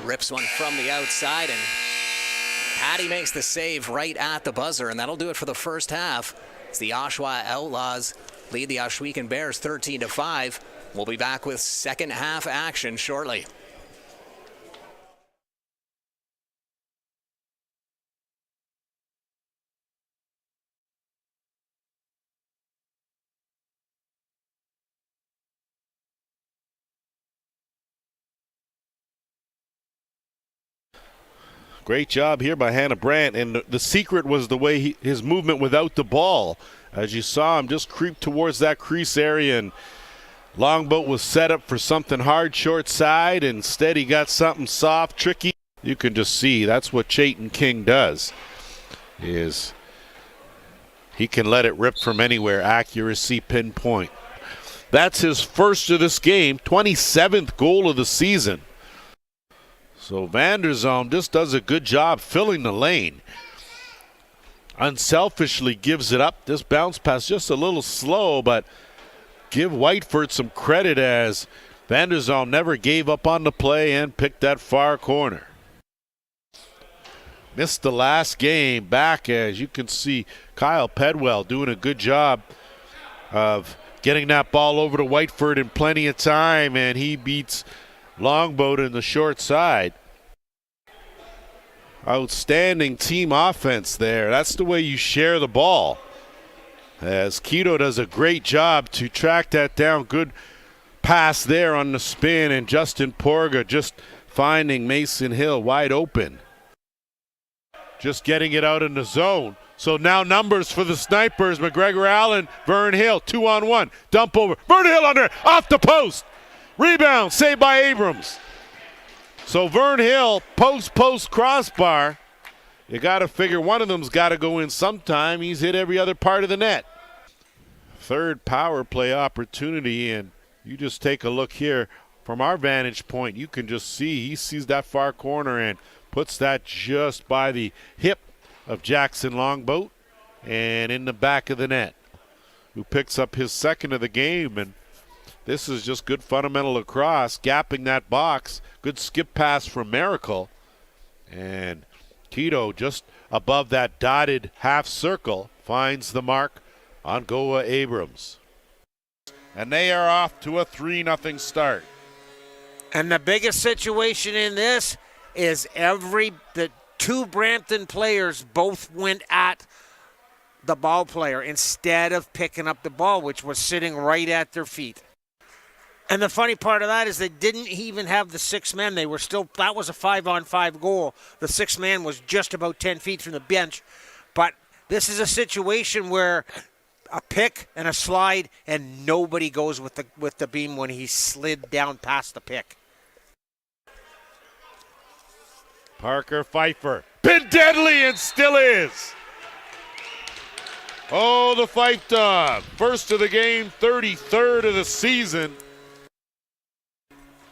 rips one from the outside, and Patty makes the save right at the buzzer, and that'll do it for the first half. It's the Oshawa Outlaws lead the Ohsweken Bears 13-5. We'll be back with second half action shortly. Great job here by Hannah Brandt, and the secret was the way his movement without the ball. As you saw him just creep towards that crease area, and Longboat was set up for something hard short side. Instead he got something soft, tricky. You can just see that's what Chayton King does, is he can let it rip from anywhere, accuracy, pinpoint. That's his first of this game, 27th goal of the season. So Vanderzalm just does a good job filling the lane. Unselfishly gives it up. This bounce pass just a little slow, but give Whiteford some credit as Vanderzalm never gave up on the play and picked that far corner. Missed the last game back, as you can see Kyle Pedwell doing a good job of getting that ball over to Whiteford in plenty of time, and he beats Longboat in the short side. Outstanding team offense there. That's the way you share the ball. As Keto does a great job to track that down. Good pass there on the spin, and Justin Porga just finding Mason Hill wide open. Just getting it out in the zone. So now numbers for the Snipers. McGregor Allen, Vern Hill, 2-on-1. Dump over. Vern Hill under, off the post. Rebound, saved by Abrams. So Vern Hill, post crossbar. You got to figure one of them's got to go in sometime. He's hit every other part of the net. Third power play opportunity, and you just take a look here. From our vantage point, you can just see he sees that far corner and puts that just by the hip of Jackson Longboat and in the back of the net, who picks up his second of the game. And this is just good fundamental lacrosse, gapping that box. Good skip pass from Miracle. And Tito just above that dotted half circle finds the mark on Goa Abrams. And they are off to a 3-0 start. And the biggest situation in this is the two Brampton players both went at the ball player instead of picking up the ball, which was sitting right at their feet. And the funny part of that is they didn't even have the 6 men. They were still, that was a 5-on-5 goal. The 6 man was just about 10 feet from the bench. But this is a situation where a pick and a slide, and nobody goes with the beam when he slid down past the pick. Parker Pfeiffer, been deadly and still is. Oh, the Fife Dog, first of the game, 33rd of the season.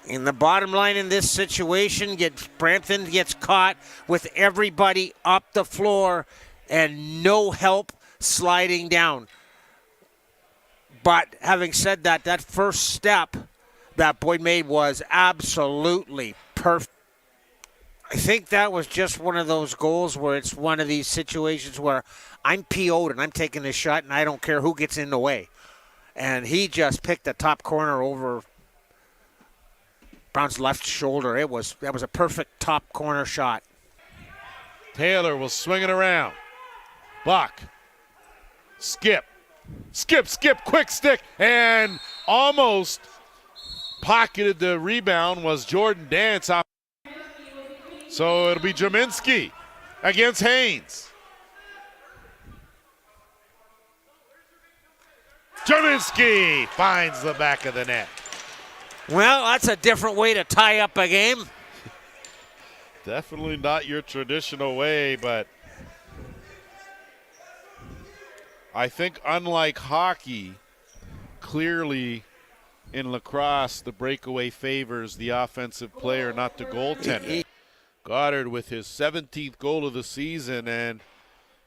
In the bottom line in this situation, Brampton gets caught with everybody up the floor and no help sliding down. But having said that, that first step that Boyd made was absolutely perfect. I think that was just one of those goals where it's one of these situations where I'm PO'd and I'm taking this shot and I don't care who gets in the way. And he just picked the top corner over Brown's left shoulder. That was a perfect top corner shot. Taylor will swing it around. Buck. Skip, quick stick, and almost pocketed the rebound was Jordan Dance. So it'll be Jaminski against Haynes. Jerminski finds the back of the net. Well, that's a different way to tie up a game. Definitely not your traditional way, but I think unlike hockey, clearly in lacrosse, the breakaway favors the offensive player, not the goaltender. Goddard with his 17th goal of the season, and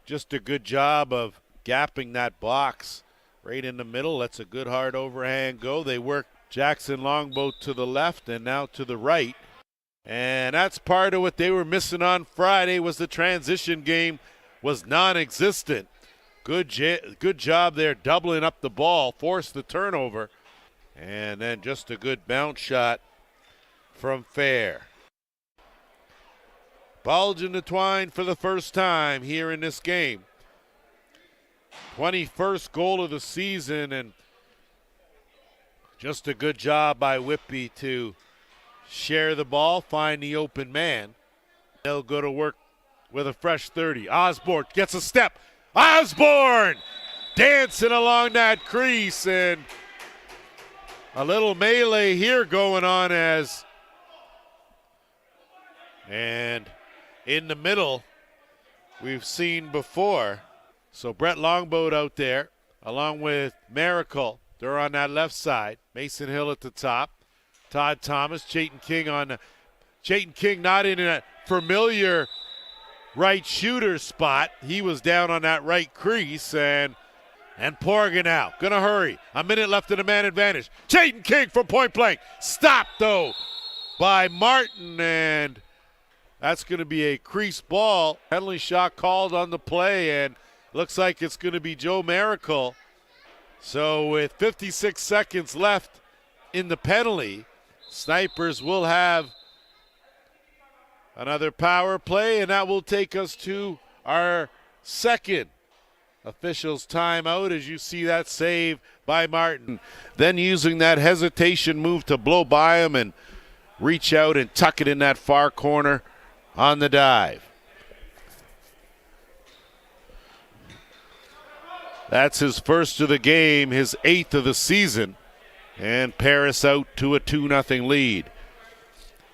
just a good job of gapping that box right in the middle. That's a good hard overhand go. They work Jackson Longboat to the left and now to the right. And that's part of what they were missing on Friday, was the transition game was non-existent. Good job there doubling up the ball, forced the turnover, and then just a good bounce shot from Fair. Bulge in the twine for the first time here in this game. 21st goal of the season, and just a good job by Whitby to share the ball, find the open man. They'll go to work with a fresh 30. Osborne gets a step. Osborne dancing along that crease, and a little melee here going on and in the middle we've seen before. So Brett Longboat out there along with Miracle. They're on that left side. Mason Hill at the top. Todd Thomas, Chayton King Chayton King not in a familiar right shooter spot. He was down on that right crease, and Porga now gonna hurry. A minute left in the man advantage. Chayton King from point blank. Stopped though by Martin, and that's gonna be a crease ball. Penalty shot called on the play, and looks like it's gonna be Joe Miracle. So with 56 seconds left in the penalty, Snipers will have another power play, and that will take us to our second official's timeout, as you see that save by Martin. Then using that hesitation move to blow by him and reach out and tuck it in that far corner on the dive. That's his first of the game, his 8th of the season, and Paris out to a 2-0 lead.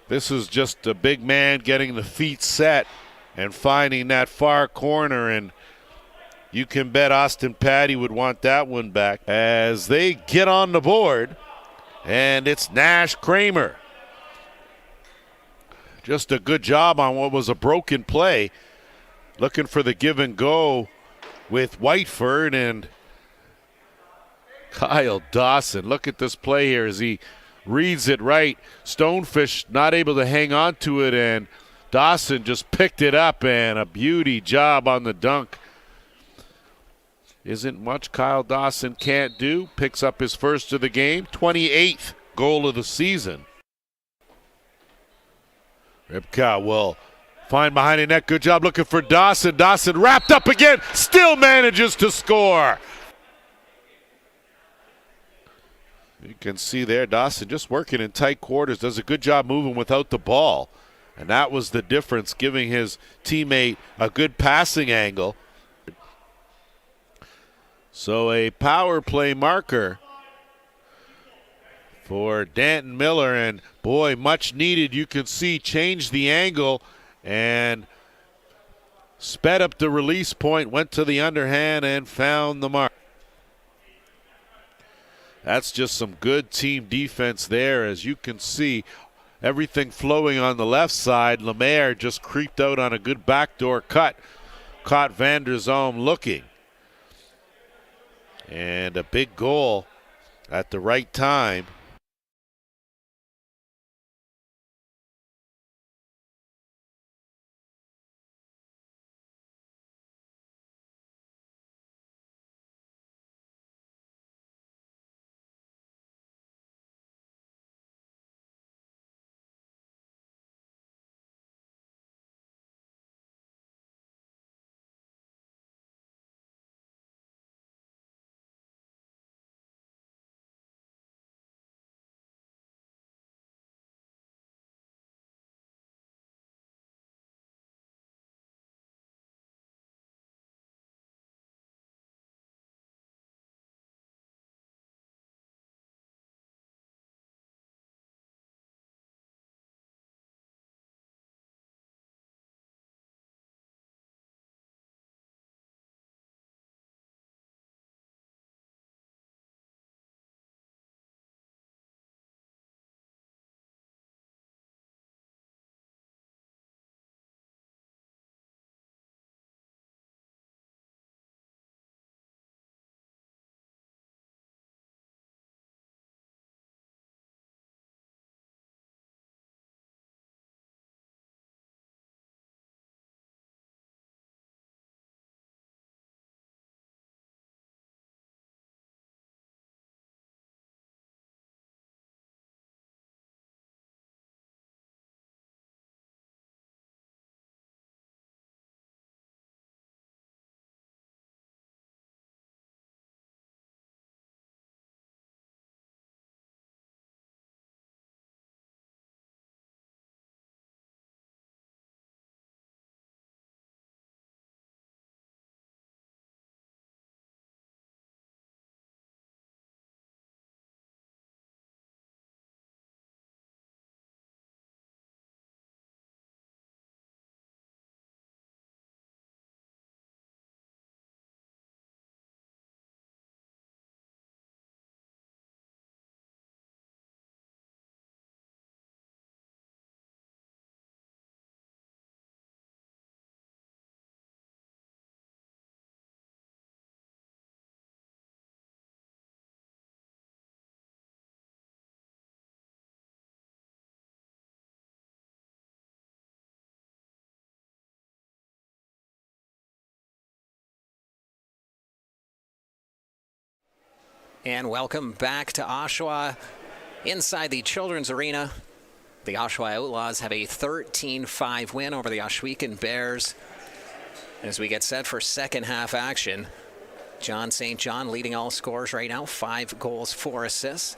This is just a big man getting the feet set and finding that far corner, and you can bet Austin Patty would want that one back as they get on the board, and it's Nash Kramer. Just a good job on what was a broken play, looking for the give and go with Whiteford and Kyle Dawson. Look at this play here as he reads it right. Stonefish not able to hang on to it, and Dawson just picked it up, and a beauty job on the dunk. Isn't much Kyle Dawson can't do. Picks up his first of the game, 28th goal of the season. Ripka will find behind the net. Good job looking for Dawson. Dawson wrapped up again. Still manages to score. You can see there Dawson just working in tight quarters. Does a good job moving without the ball. And that was the difference, giving his teammate a good passing angle. So a power play marker for Danton Miller. And boy, much needed. You can see changed the angle and sped up the release point, went to the underhand and found the mark. That's just some good team defense there. As you can see, everything flowing on the left side. Lemaire just creeped out on a good backdoor cut. Caught Van der Zoom looking. And a big goal at the right time. And welcome back to Oshawa inside the Children's Arena. The Oshawa Outlaws have a 13-5 win over the Oshawa Bears. As we get set for second half action, John St. John leading all scorers right now, 5 goals, 4 assists.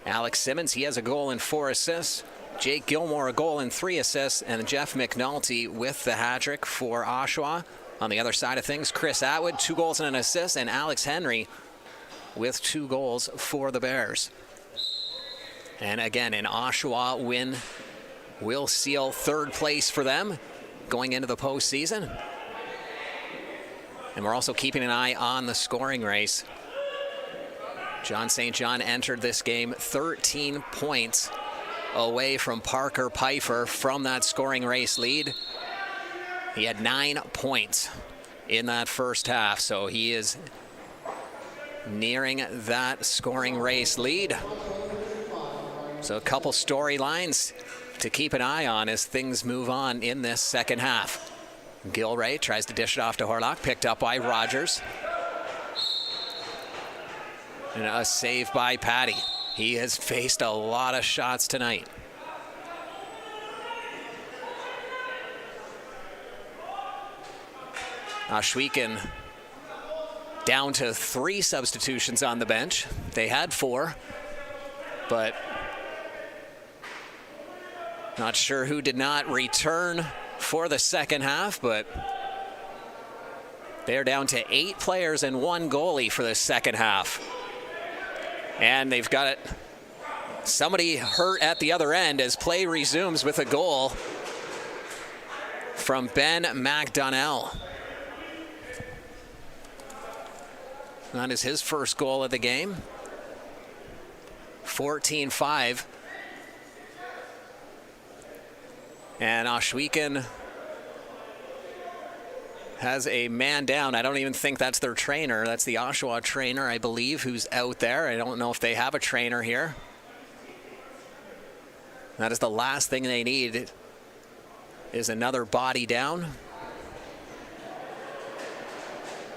Alex Simmons, he has a goal and 4 assists. Jake Gilmore, a goal and 3 assists. And Jeff McNulty with the hat-trick for Oshawa. On the other side of things, Chris Atwood, 2 goals and an assist. And Alex Henry with 2 goals for the Bears. And again, an Oshawa win will seal third place for them going into the postseason. And we're also keeping an eye on the scoring race. John St. John entered this game 13 points away from Parker Pfeiffer from that scoring race lead. He had 9 points in that first half, so he is nearing that scoring race lead. So a couple storylines to keep an eye on as things move on in this second half. Gilray tries to dish it off to Horlock, picked up by Rogers. And a save by Patty. He has faced a lot of shots tonight. Oshawa down to 3 substitutions on the bench. They had 4, but not sure who did not return for the second half, but they're down to 8 players and 1 goalie for the second half. And they've got it. Somebody hurt at the other end as play resumes with a goal from Ben McDonnell. That is his first goal of the game. 14-5. And Oshawa has a man down. I don't even think that's their trainer. That's the Oshawa trainer, I believe, who's out there. I don't know if they have a trainer here. That is the last thing they need, is another body down.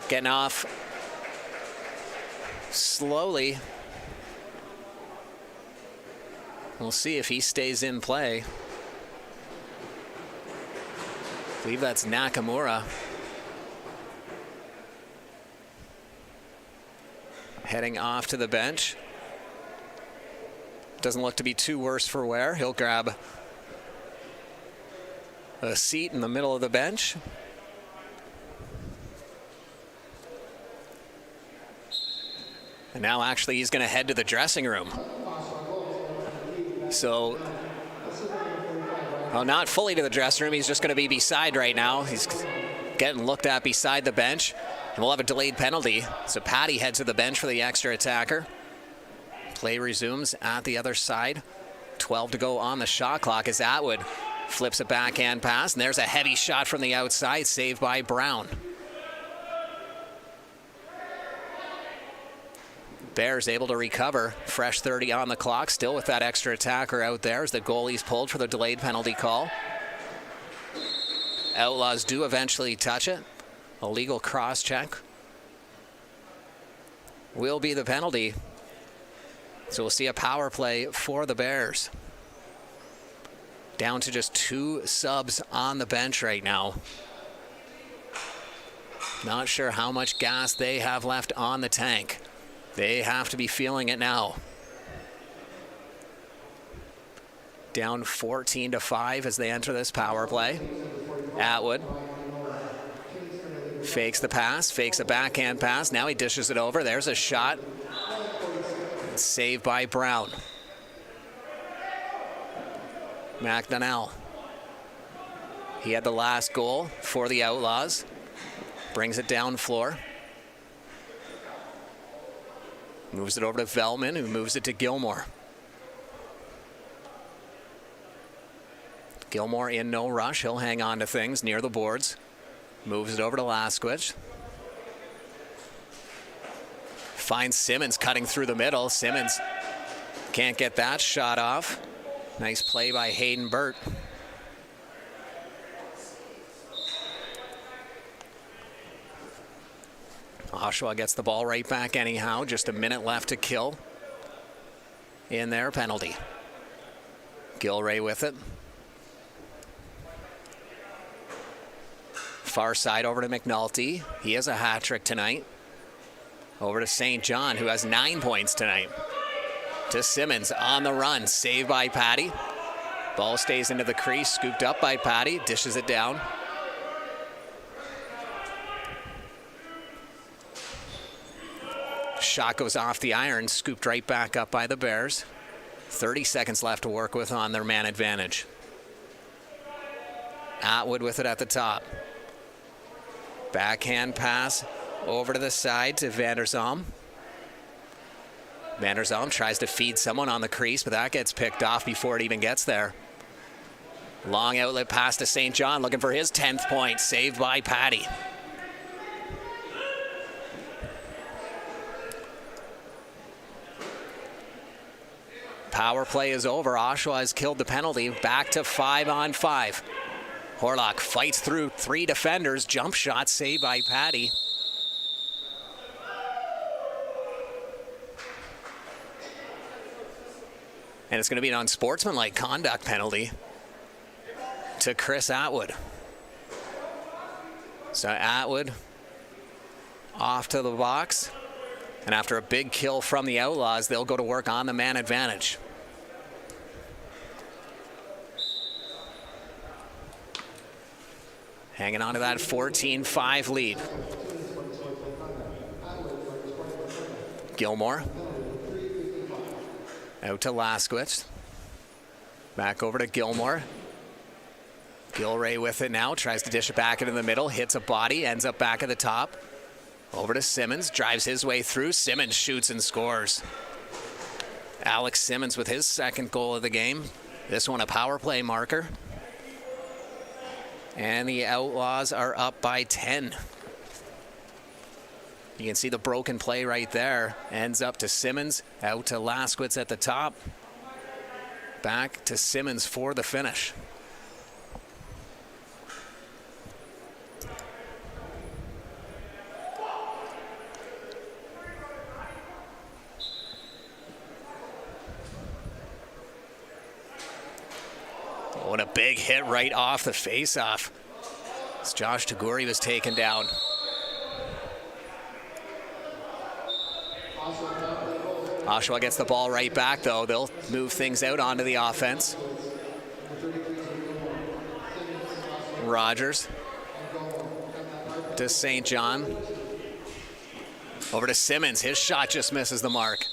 Getting off slowly. We'll see if he stays in play. I believe that's Nakamura. Heading off to the bench. Doesn't look to be too worse for wear. He'll grab a seat in the middle of the bench. And now actually he's going to head to the dressing room. So, well, not fully to the dressing room. He's just going to be beside right now. He's getting looked at beside the bench. And we'll have a delayed penalty. So Patty heads to the bench for the extra attacker. Play resumes at the other side. 12 to go on the shot clock as Atwood flips a backhand pass. And there's a heavy shot from the outside, saved by Brown. Bears able to recover. Fresh 30 on the clock, still with that extra attacker out there as the goalie's pulled for the delayed penalty call. Outlaws do eventually touch it. A legal cross-check will be the penalty. So we'll see a power play for the Bears. Down to just 2 subs on the bench right now. Not sure how much gas they have left on the tank. They have to be feeling it now. Down 14-5 as they enter this power play. Atwood fakes the pass, fakes a backhand pass. Now he dishes it over. There's a shot. Saved by Brown. McDonnell. He had the last goal for the Outlaws. Brings it down floor. Moves it over to Veltman, who moves it to Gilmore. Gilmore in no rush. He'll hang on to things near the boards. Moves it over to Lasquith. Finds Simmons cutting through the middle. Simmons can't get that shot off. Nice play by Hayden Burt. Oshawa gets the ball right back anyhow. Just a minute left to kill in their penalty. Gilray with it. Far side over to McNulty. He has a hat trick tonight. Over to St. John, who has 9 points tonight. To Simmons on the run. Saved by Patty. Ball stays into the crease. Scooped up by Patty. Dishes it down. Shot goes off the iron. Scooped right back up by the Bears. 30 seconds left to work with on their man advantage. Atwood with it at the top. Backhand pass over to the side to Vanderzalm. Vanderzalm tries to feed someone on the crease, but that gets picked off before it even gets there. Long outlet pass to St. John, looking for his 10th point. Saved by Patty. Power play is over. Oshawa has killed the penalty. Back to 5-on-5. Horlock fights through 3 defenders. Jump shot saved by Patty. And it's going to be an unsportsmanlike conduct penalty to Chris Atwood. So Atwood off to the box. And after a big kill from the Outlaws, they'll go to work on the man advantage. Hanging on to that 14-5 lead. Gilmore. Out to Laskowitz. Back over to Gilmore. Gilray with it now. Tries to dish it back into the middle. Hits a body. Ends up back at the top. Over to Simmons. Drives his way through. Simmons shoots and scores. Alex Simmons with his 2nd goal of the game. This one a power play marker. And the Outlaws are up by 10. You can see the broken play right there. Ends up to Simmons. Out to Laskowitz at the top. Back to Simmons for the finish. What a big hit right off the face-off. As Josh Taguri was taken down. Oshawa gets the ball right back, though. They'll move things out onto the offense. Rogers to St. John. Over to Simmons. His shot just misses the mark.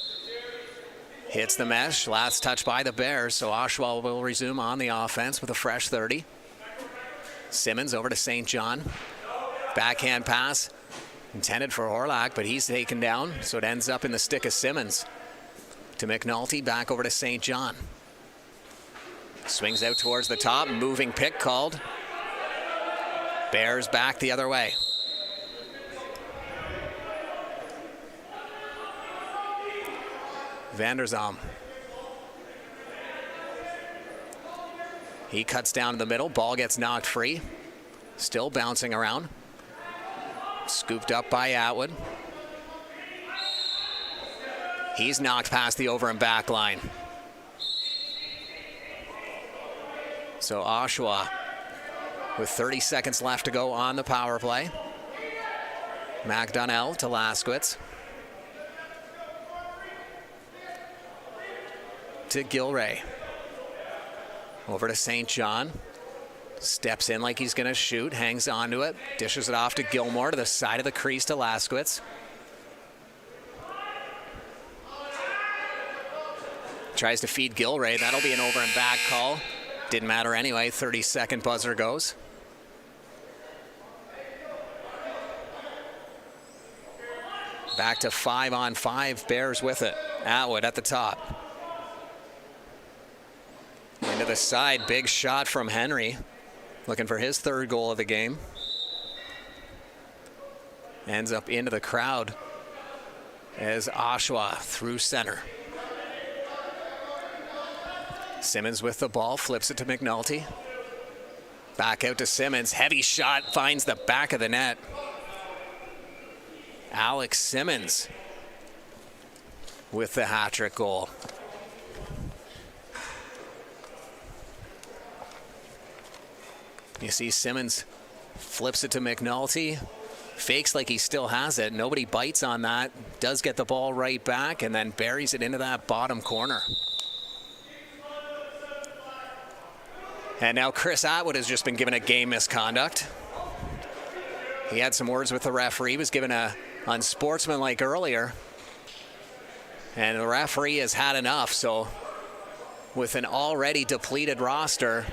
Hits the mesh. Last touch by the Bears, so Oshawa will resume on the offense with a fresh 30. Simmons over to St. John. Backhand pass intended for Horlock, but he's taken down, so it ends up in the stick of Simmons. To McNulty, back over to St. John. Swings out towards the top, moving pick called. Bears back the other way. Vanderzalm. He cuts down to the middle. Ball gets knocked free. Still bouncing around. Scooped up by Atwood. He's knocked past the over and back line. So Oshawa with 30 seconds left to go on the power play. McDonnell to Laskowitz. To Gilray. Over to St. John. Steps in like he's going to shoot. Hangs onto it. Dishes it off to Gilmore to the side of the crease to Laskowitz. Tries to feed Gilray. That'll be an over and back call. Didn't matter anyway. 30-second buzzer goes. Back to 5-on-5. Bears with it. Atwood at the top. Into the side, big shot from Henry. Looking for his 3rd goal of the game. Ends up into the crowd as Oshawa through center. Simmons with the ball, flips it to McNulty. Back out to Simmons, heavy shot, finds the back of the net. Alex Simmons with the hat-trick goal. You see Simmons flips it to McNulty, fakes like he still has it. Nobody bites on that. Does get the ball right back and then buries it into that bottom corner. And now Chris Atwood has just been given a game misconduct. He had some words with the referee, was given a unsportsmanlike earlier. And the referee has had enough, so with an already depleted roster,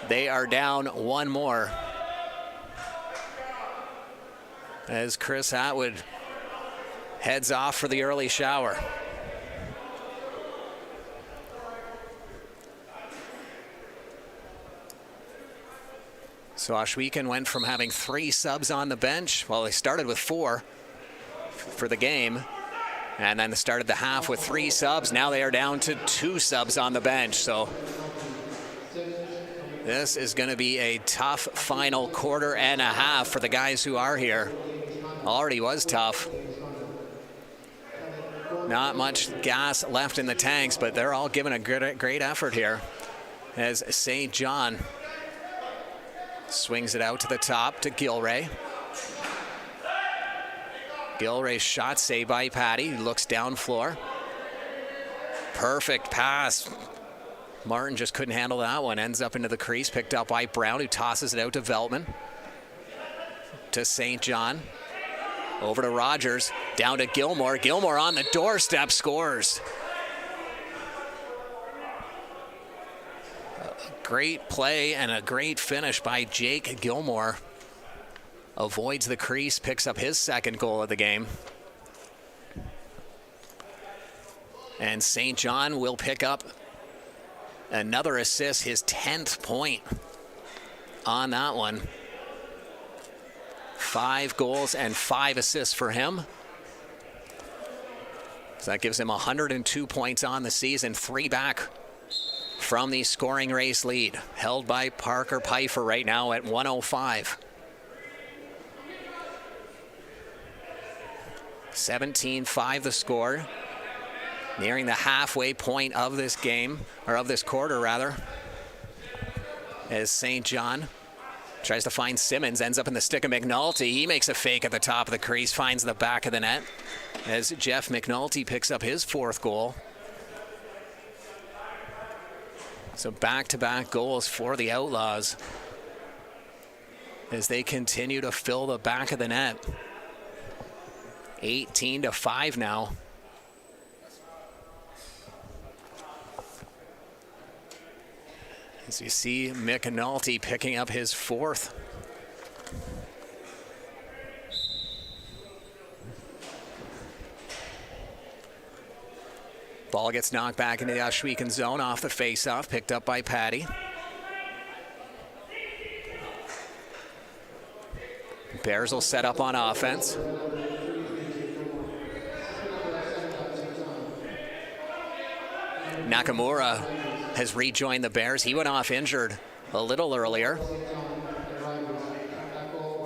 they are down one more. As Chris Atwood heads off for the early shower. So Ohsweken went from having 3 subs on the bench. Well, they started with 4 for the game. And then they started the half with 3 subs. Now they are down to 2 subs on the bench. So this is going to be a tough final quarter and a half for the guys who are here. Already was tough. Not much gas left in the tanks, but they're all giving a great effort here. As St. John swings it out to the top to Gilray. Gilray's shot saved by Patty, who looks down floor. Perfect pass. Martin just couldn't handle that one. Ends up into the crease, picked up by Brown, who tosses it out to Veltman. To St. John. Over to Rogers, down to Gilmore. Gilmore on the doorstep, scores. A great play and a great finish by Jake Gilmore. Avoids the crease, picks up his 2nd goal of the game. And St. John will pick up another assist, his 10th point on that one. 5 goals and 5 assists for him. So that gives him 102 points on the season, 3 back from the scoring race lead, held by Parker Pfeiffer right now at 105. 17-5 the score. Nearing the halfway point of this game, or of this quarter rather. As St. John tries to find Simmons, ends up in the stick of McNulty. He makes a fake at the top of the crease, finds the back of the net. As Jeff McNulty picks up his 4th goal. So back-to-back goals for the Outlaws as they continue to fill the back of the net. 18-5 now. As you see McNulty picking up his 4th. Ball gets knocked back into the Ohsweken zone off the face-off, picked up by Patty. Bears will set up on offense. Nakamura has rejoined the Bears. He went off injured a little earlier.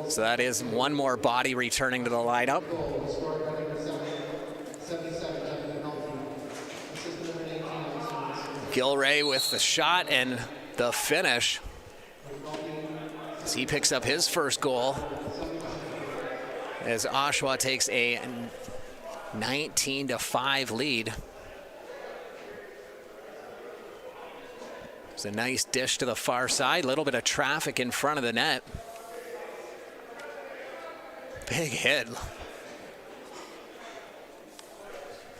So that is one more body returning to the lineup. Gilray with the shot and the finish. As he picks up his 1st goal. As Oshawa takes a 19-5 lead. It's a nice dish to the far side. A little bit of traffic in front of the net. Big hit.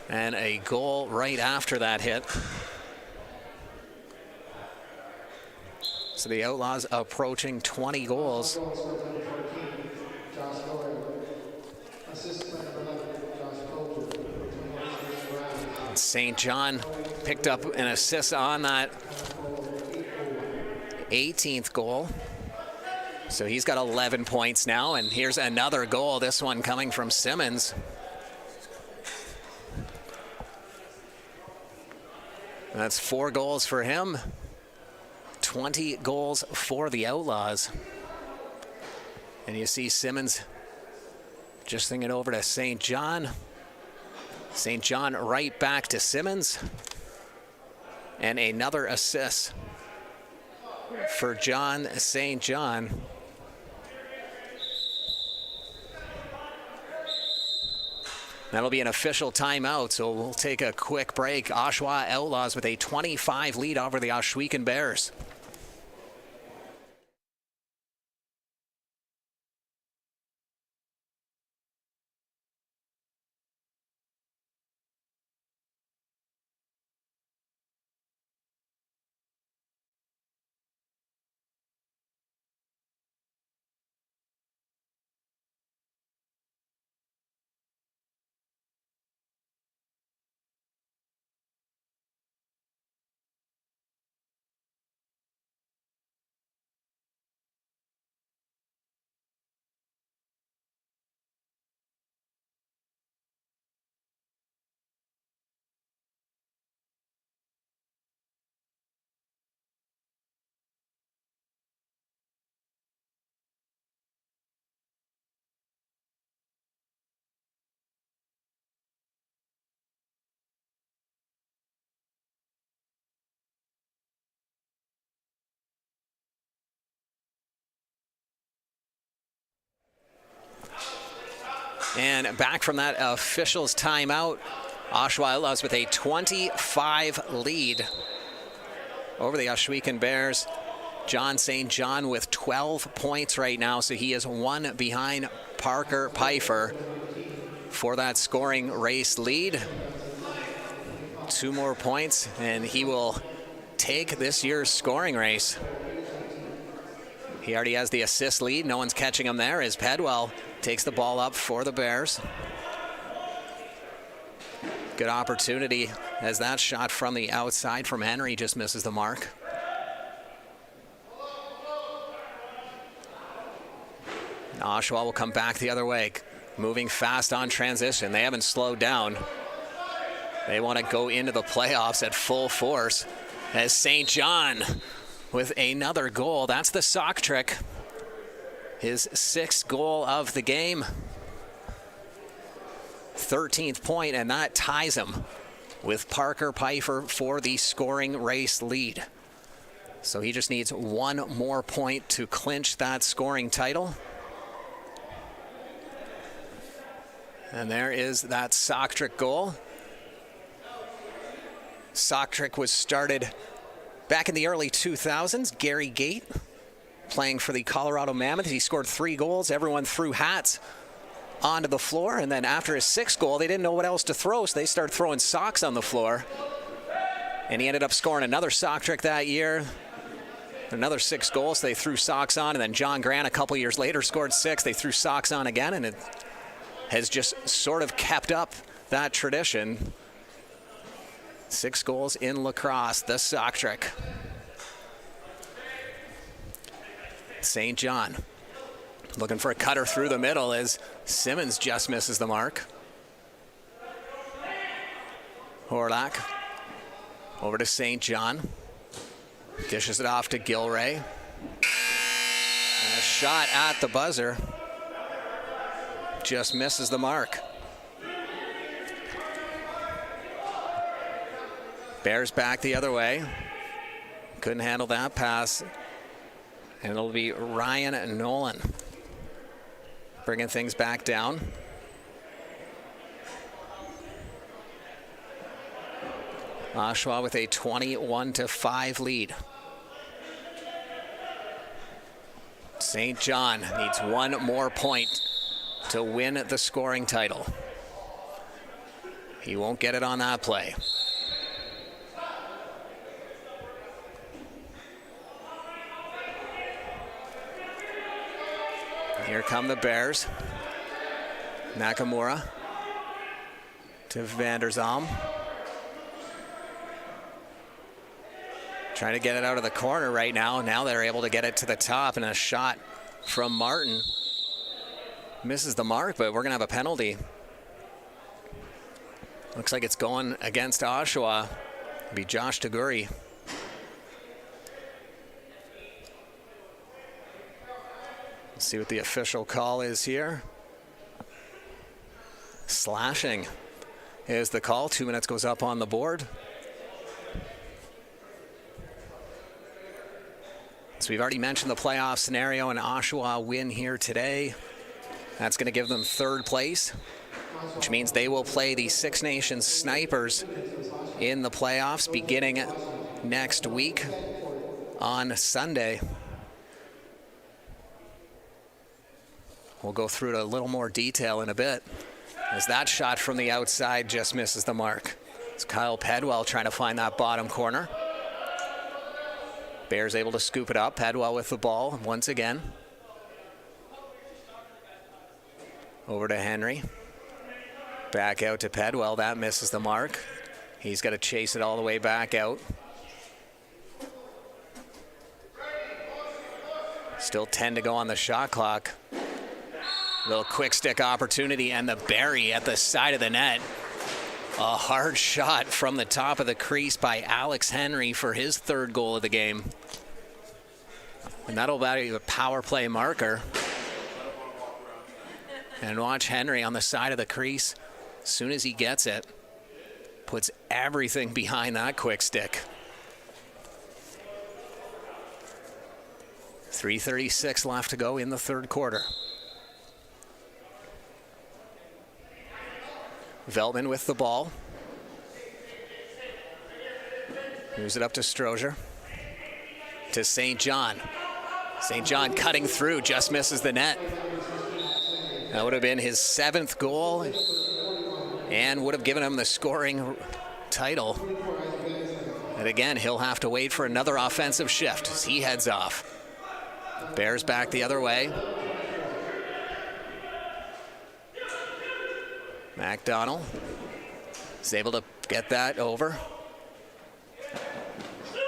And a goal right after that hit. So the Outlaws approaching 20 goals. St. John picked up an assist on that 18th goal. So he's got 11 points now, and here's another goal, this one coming from Simmons. That's 4 goals for him. 20 goals for the Outlaws. And you see Simmons Just thinking over to St. John. St. John right back to Simmons. And another assist for John St. John. That'll be an official timeout, so we'll take a quick break. Oshawa Outlaws with a 25 lead over the Ohsweken Bears. And back from that officials timeout, Oshawa Outlaws with a 25 lead over the Ohsweken Bears. John St. John with 12 points right now, so he is one behind Parker Pfeiffer for that scoring race lead. 2 more points, and he will take this year's scoring race. He already has the assist lead. No one's catching him there as Pedwell takes the ball up for the Bears. Good opportunity as that shot from the outside from Henry just misses the mark. Oshawa will come back the other way, moving fast on transition. They haven't slowed down. They want to go into the playoffs at full force as St. John with another goal. That's the sock trick. His 6th goal of the game. 13th point, and that ties him with Parker Pfeiffer for the scoring race lead. So he just needs 1 more point to clinch that scoring title. And there is that sock trick goal. Sock trick was started back in the early 2000s. Gary Gate playing for the Colorado Mammoth. He scored 3 goals. Everyone threw hats onto the floor. And then after his 6th goal, they didn't know what else to throw, so they started throwing socks on the floor. And he ended up scoring another sock trick that year. Another 6 goals. So they threw socks on. And then John Grant, a couple years later, scored 6. They threw socks on again. And it has just sort of kept up that tradition. 6 goals in lacrosse, the sock trick. St. John looking for a cutter through the middle as Simmons just misses the mark. Horlak over to St. John. Dishes it off to Gilray. And a shot at the buzzer. Just misses the mark. Bears back the other way. Couldn't handle that pass. And it'll be Ryan Nolan bringing things back down. Oshawa with a 21-5 lead. St. John needs 1 more point to win the scoring title. He won't get it on that play. Here come the Bears. Nakamura to Vanderzalm. Trying to get it out of the corner right now. Now they're able to get it to the top, and a shot from Martin. Misses the mark, but we're going to have a penalty. Looks like it's going against Oshawa. It'll be Josh Taguri. Let's see what the official call is here. Slashing is the call. 2 minutes goes up on the board. So we've already mentioned the playoff scenario, and Oshawa win here today. That's going to give them third place, which means they will play the Six Nations Snipers in the playoffs beginning next week on Sunday. We'll go through it a little more detail in a bit, as that shot from the outside just misses the mark. It's Kyle Pedwell trying to find that bottom corner. Bears able to scoop it up. Pedwell with the ball once again. Over to Henry. Back out to Pedwell. That misses the mark. He's got to chase it all the way back out. Still 10 to go on the shot clock. Little quick stick opportunity, and the bury at the side of the net. A hard shot from the top of the crease by Alex Henry for his third goal of the game. And that'll be a power play marker. And watch Henry on the side of the crease. As soon as he gets it, puts everything behind that quick stick. 3:36 left to go in the third quarter. Veltman with the ball. Moves it up to Strozier. To St. John. St. John cutting through, just misses the net. That would have been his 7th goal and would have given him the scoring title. And again, he'll have to wait for another offensive shift as he heads off. Bears back the other way. McDonald is able to get that over.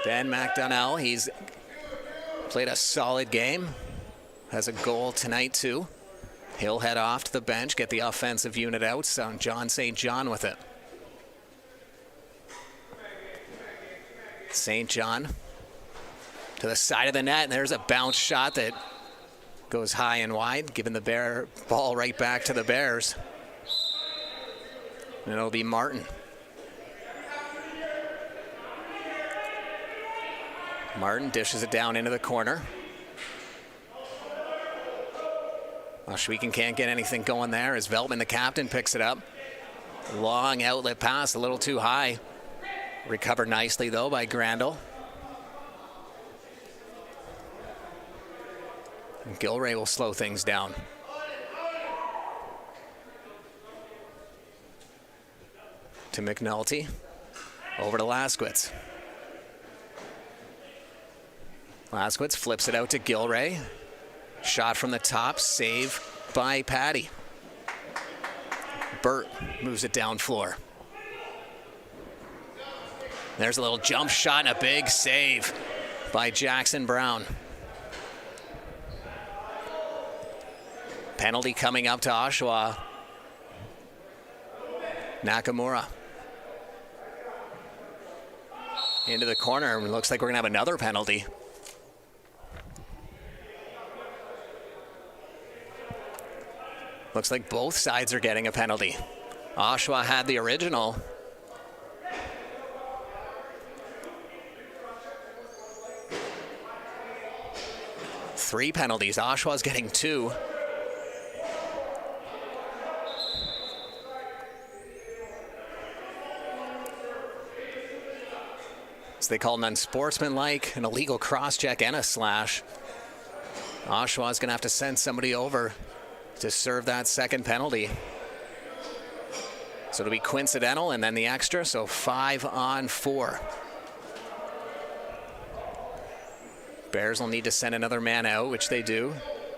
Ben McDonnell, he's played a solid game. Has a goal tonight too. He'll head off to the bench, get the offensive unit out. So John St. John with it. St. John to the side of the net, and there's a bounce shot that goes high and wide, giving the Bear ball right back to the Bears. And it'll be Martin. Martin dishes it down into the corner. Oshawa can't get anything going there as Veltman, the captain, picks it up. Long outlet pass, a little too high. Recovered nicely, though, by Grandel. And Gilray will slow things down. To McNulty. Over to Laskowitz. Laskowitz flips it out to Gilray. Shot from the top, save by Patty. Burt moves it down floor. There's a little jump shot and a big save by Jackson Brown. Penalty coming up to Oshawa. Nakamura. Into the corner. Looks like we're going to have another penalty. Looks like both sides are getting a penalty. Oshawa had the original. Three penalties. Oshawa's getting two. So they call an unsportsmanlike, an illegal cross-check, and a slash. Oshawa's going to have to send somebody over to serve that second penalty. So it'll be coincidental and then the extra, so 5-on-4. Bears will need to send another man out, which they do.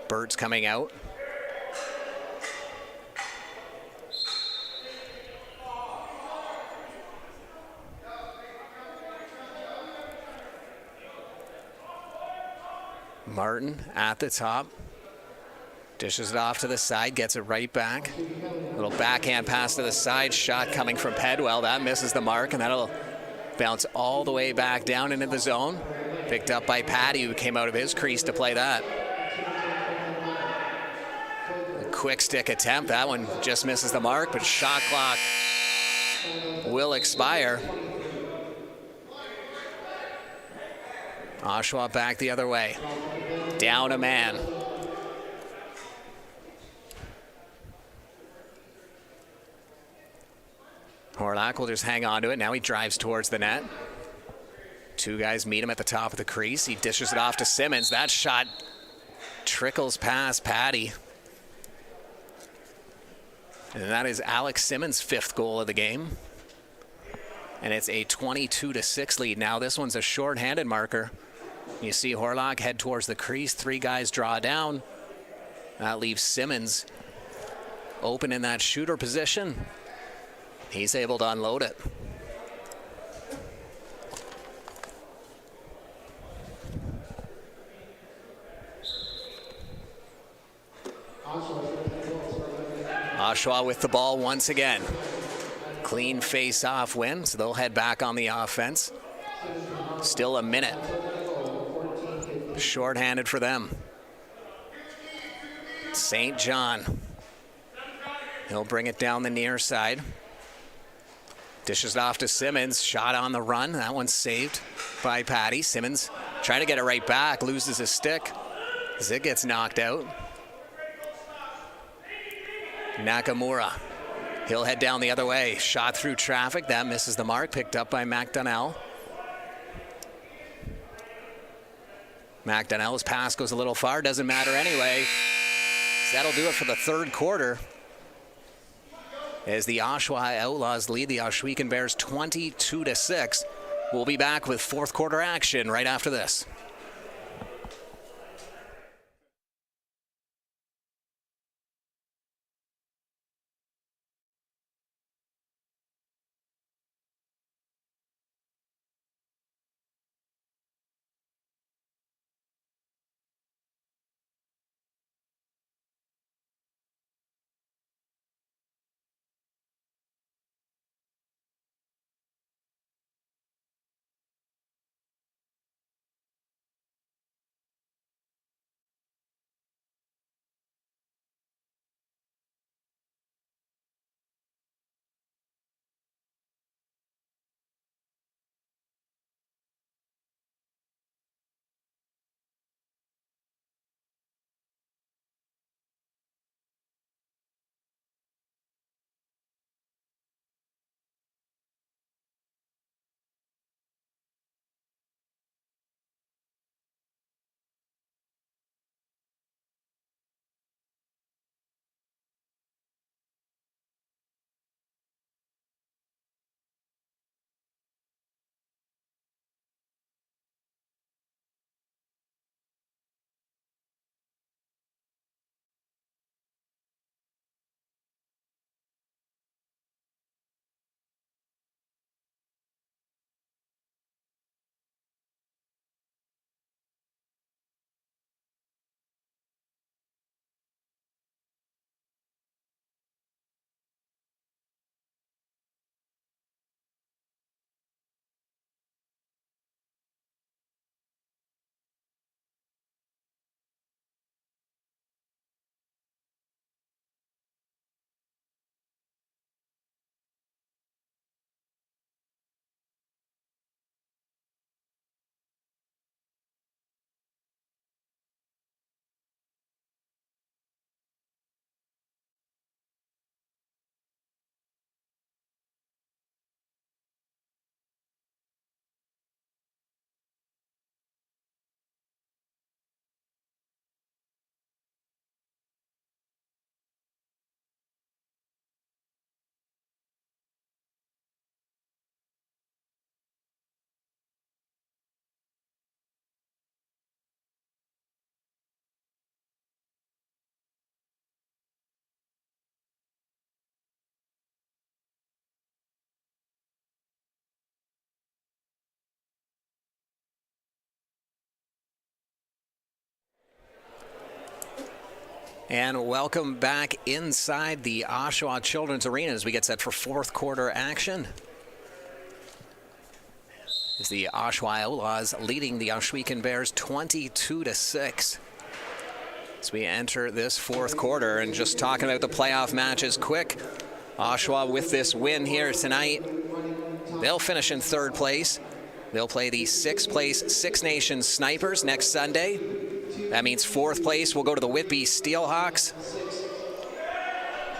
Burt's coming out. Martin at the top. Dishes it off to the side, gets it right back. Little backhand pass to the side, shot coming from Pedwell. That misses the mark, and that'll bounce all the way back down into the zone. Picked up by Patty, who came out of his crease to play that. A quick stick attempt. That one just misses the mark, but shot clock will expire. Oshawa back the other way. Down a man. Horlock will just hang on to it. Now he drives towards the net. Two guys meet him at the top of the crease. He dishes it off to Simmons. That shot trickles past Patty. And that is Alex Simmons' 5th goal of the game. And it's a 22-6 lead. Now this one's a short-handed marker. You see Horlock head towards the crease. 3 guys draw down. That leaves Simmons open in that shooter position. He's able to unload it. Oshawa with the ball once again. Clean face-off win, so they'll head back on the offense. Still a minute. Short-handed for them. St. John. He'll bring it down the near side. Dishes it off to Simmons. Shot on the run. That one's saved by Patty. Simmons trying to get it right back. Loses his stick as it gets knocked out. Nakamura. He'll head down the other way. Shot through traffic. That misses the mark. Picked up by McDonnell. McDonnell's pass goes a little far. Doesn't matter anyway. That'll do it for the 3rd quarter. As the Oshawa Outlaws lead the Ohsweken Bears 22-6. We'll be back with 4th quarter action right after this. And welcome back inside the Oshawa Children's Arena as we get set for 4th quarter action. As the Oshawa Outlaws leading the Ohsweken Bears 22-6. as we enter this fourth quarter. And just talking about the playoff matches quick, Oshawa with this win here tonight, they'll finish in third place. They'll play the sixth place Six Nations Snipers next Sunday. That means fourth place will go to the Whitby Steelhawks.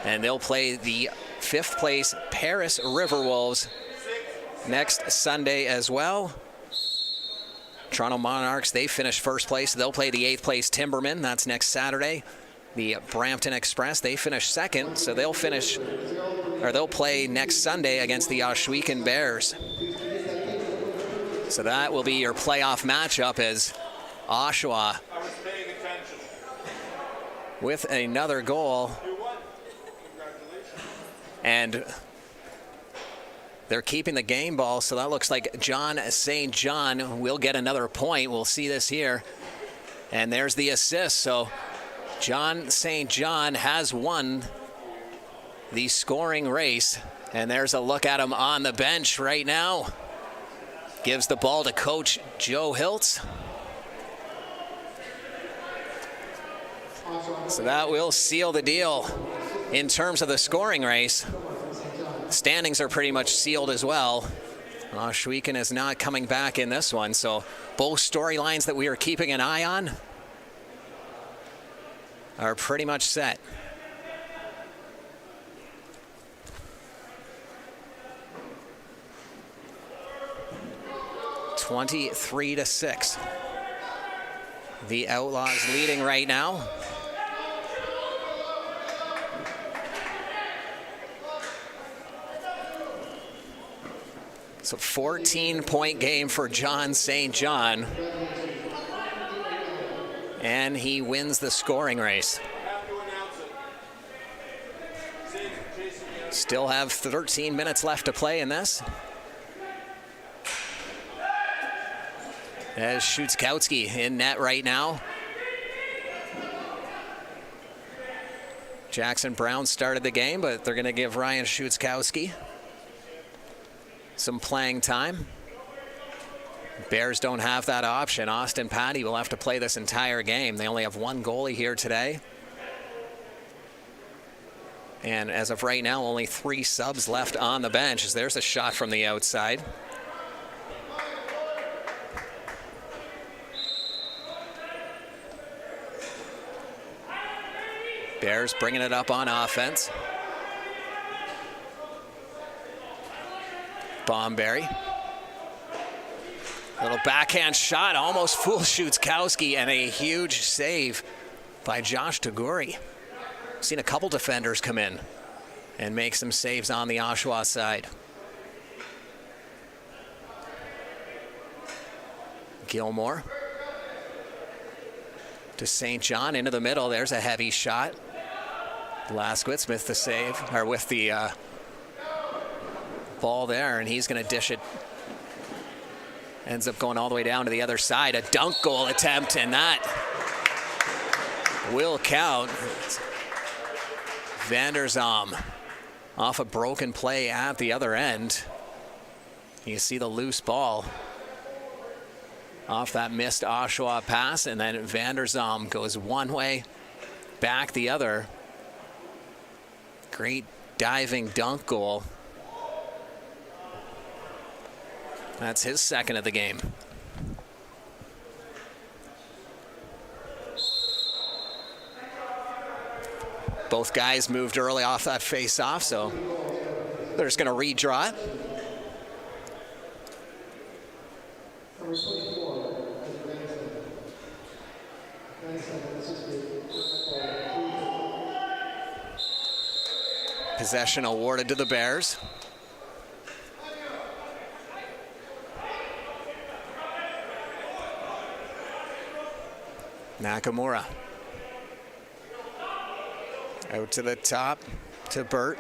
And they'll play the fifth place Paris Riverwolves next Sunday as well. Toronto Monarchs, they finish first place. They'll play the eighth place Timbermen. That's next Saturday. The Brampton Express, they finish second, so they'll play next Sunday against the Oshawa Bears. So that will be your playoff matchup as Oshawa with another goal. And they're keeping the game ball, so that looks like John St. John will get another point. We'll see this here. And there's the assist. So John St. John has won the scoring race. And there's a look at him on the bench right now. Gives the ball to Coach Joe Hiltz. So that will seal the deal in terms of the scoring race. Standings are pretty much sealed as well. Oshawa is not coming back in this one, so both storylines that we are keeping an eye on are pretty much set. (23-6). The Outlaws leading right now. So 14-point game for John St. John. And he wins the scoring race. Still have 13 minutes left to play in this. As Szutkowski in net right now. Jackson Brown started the game, but they're going to give Ryan Szutkowski some playing time. Bears don't have that option. Austin Patty will have to play this entire game. They only have one goalie here today. And as of right now, only 3 subs left on the bench. As there's a shot from the outside. Bears bringing it up on offense. Bomberry. Little backhand shot, almost fools Szutkowski, and a huge save by Josh Taguri. Seen a couple defenders come in and make some saves on the Oshawa side. Gilmore to St. John into the middle. There's a heavy shot. Blaskowitz with the save, or with the ball there, and he's going to dish it. Ends up going all the way down to the other side. A dunk goal attempt, and that will count. Vanderzam off a broken play at the other end. You see the loose ball off that missed Oshawa pass, and then Vanderzam goes one way, back the other. Great diving dunk goal. That's his second of the game. Both guys moved early off that face-off, so they're just going to redraw it. Possession awarded to the Bears. Nakamura. Out to the top to Burt.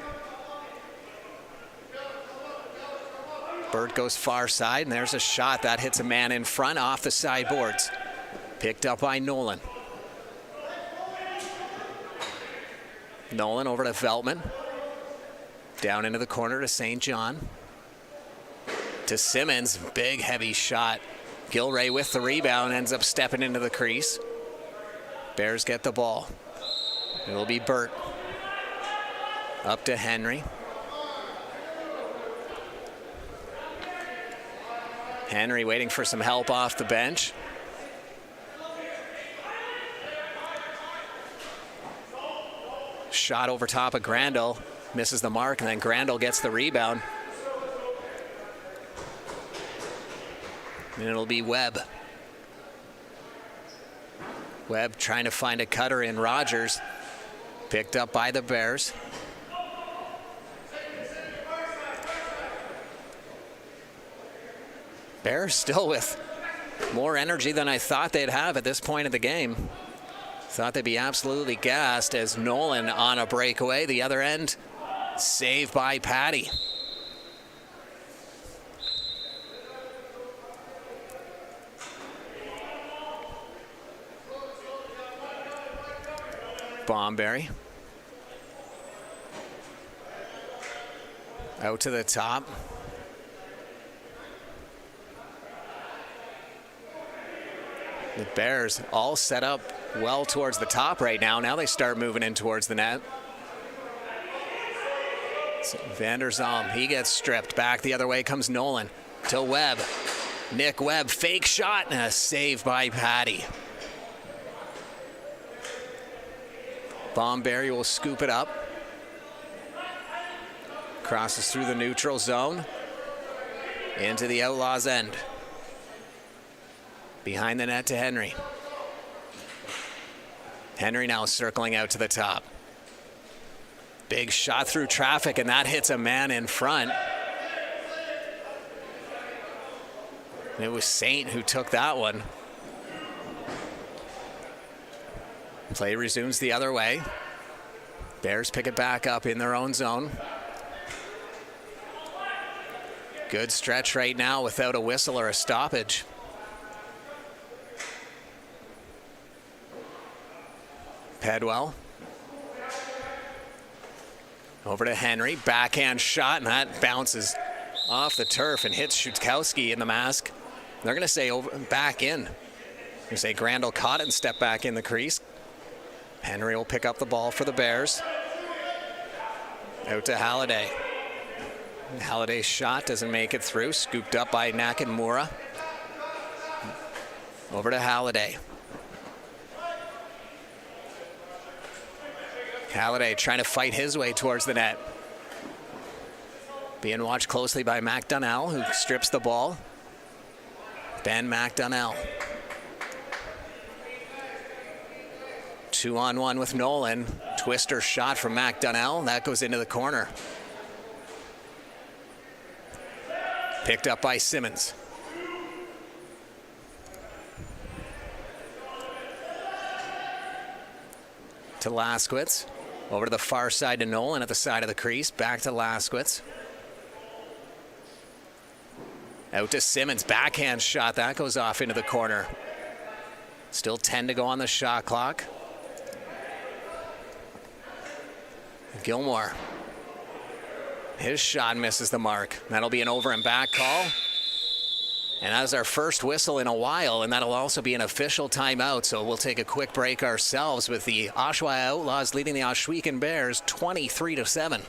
Burt goes far side, and there's a shot that hits a man in front off the sideboards. Picked up by Nolan. Nolan over to Veltman. Down into the corner to St. John. To Simmons, big heavy shot. Gilray with the rebound, ends up stepping into the crease. Bears get the ball. It'll be Burt. Up to Henry. Henry waiting for some help off the bench. Shot over top of Grandal. Misses the mark, and then Grandal gets the rebound. And it'll be Webb. Webb trying to find a cutter in Rogers. Picked up by the Bears. Bears still with more energy than I thought they'd have at this point of the game. Thought they'd be absolutely gassed as Nolan on a breakaway. The other end, saved by Patty. Bomberry. Out to the top. The Bears all set up well towards the top right now. Now they start moving in towards the net. So Vanderzalm, he gets stripped. Back the other way comes Nolan to Webb. Nick Webb, fake shot, and a save by Patty. Bomberry will scoop it up. Crosses through the neutral zone. Into the Outlaws' end. Behind the net to Henry. Henry now circling out to the top. Big shot through traffic, and that hits a man in front. And it was Saint who took that one. Play resumes the other way. Bears pick it back up in their own zone. Good stretch right now without a whistle or a stoppage. Pedwell. Over to Henry. Backhand shot, and that bounces off the turf and hits Shutkowski in the mask. They're going to say back in. They're going to say Grandal caught it and stepped back in the crease. Henry will pick up the ball for the Bears. Out to Halliday. Halliday's shot doesn't make it through. Scooped up by Nakamura. Over to Halliday. Halliday trying to fight his way towards the net. Being watched closely by McDonnell, who strips the ball. Ben McDonnell. 2-on-1 with Nolan. Twister shot from McDonnell. That goes into the corner. Picked up by Simmons. To Laskowitz. Over to the far side to Nolan at the side of the crease. Back to Laskowitz. Out to Simmons. Backhand shot. That goes off into the corner. Still 10 to go on the shot clock. Gilmore. His shot misses the mark. That'll be an over and back call. And that's our first whistle in a while, and that'll also be an official timeout. So we'll take a quick break ourselves with the Oshawa Outlaws leading the Ohsweken Bears 23-7.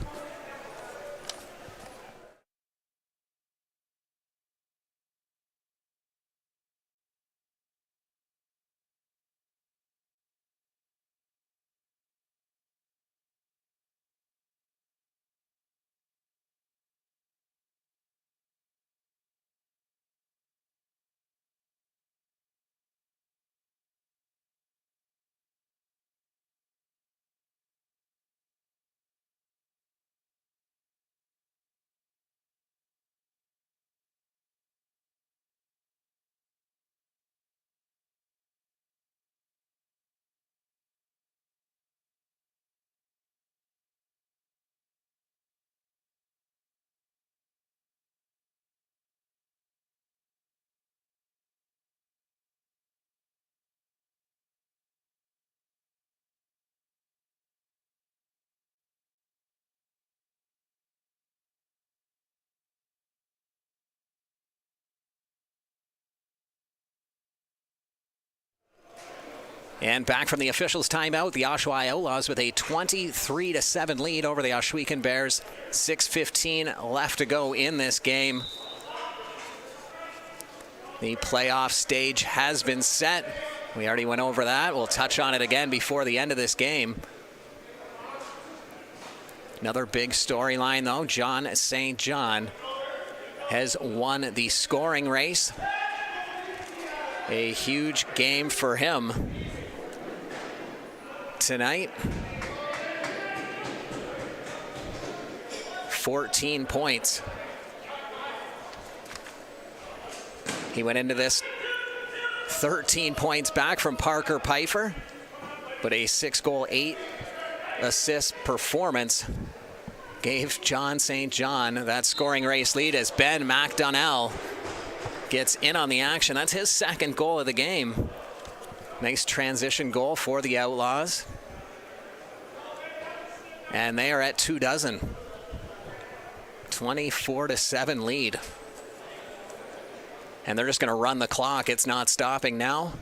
And back from the officials' timeout, the Oshawa Outlaws with a 23-7 lead over the Ohsweken Bears. 6:15 left to go in this game. The playoff stage has been set. We already went over that. We'll touch on it again before the end of this game. Another big storyline, though. John St. John has won the scoring race. A huge game for him tonight. 14 points. He went into this 13 points back from Parker Pfeiffer, but a 6-goal, 8-assist performance gave John St. John that scoring race lead as Ben McDonnell gets in on the action. That's his second goal of the game. Nice transition goal for the Outlaws. And they are at 24. 24-7 lead. And they're just going to run the clock. It's not stopping now.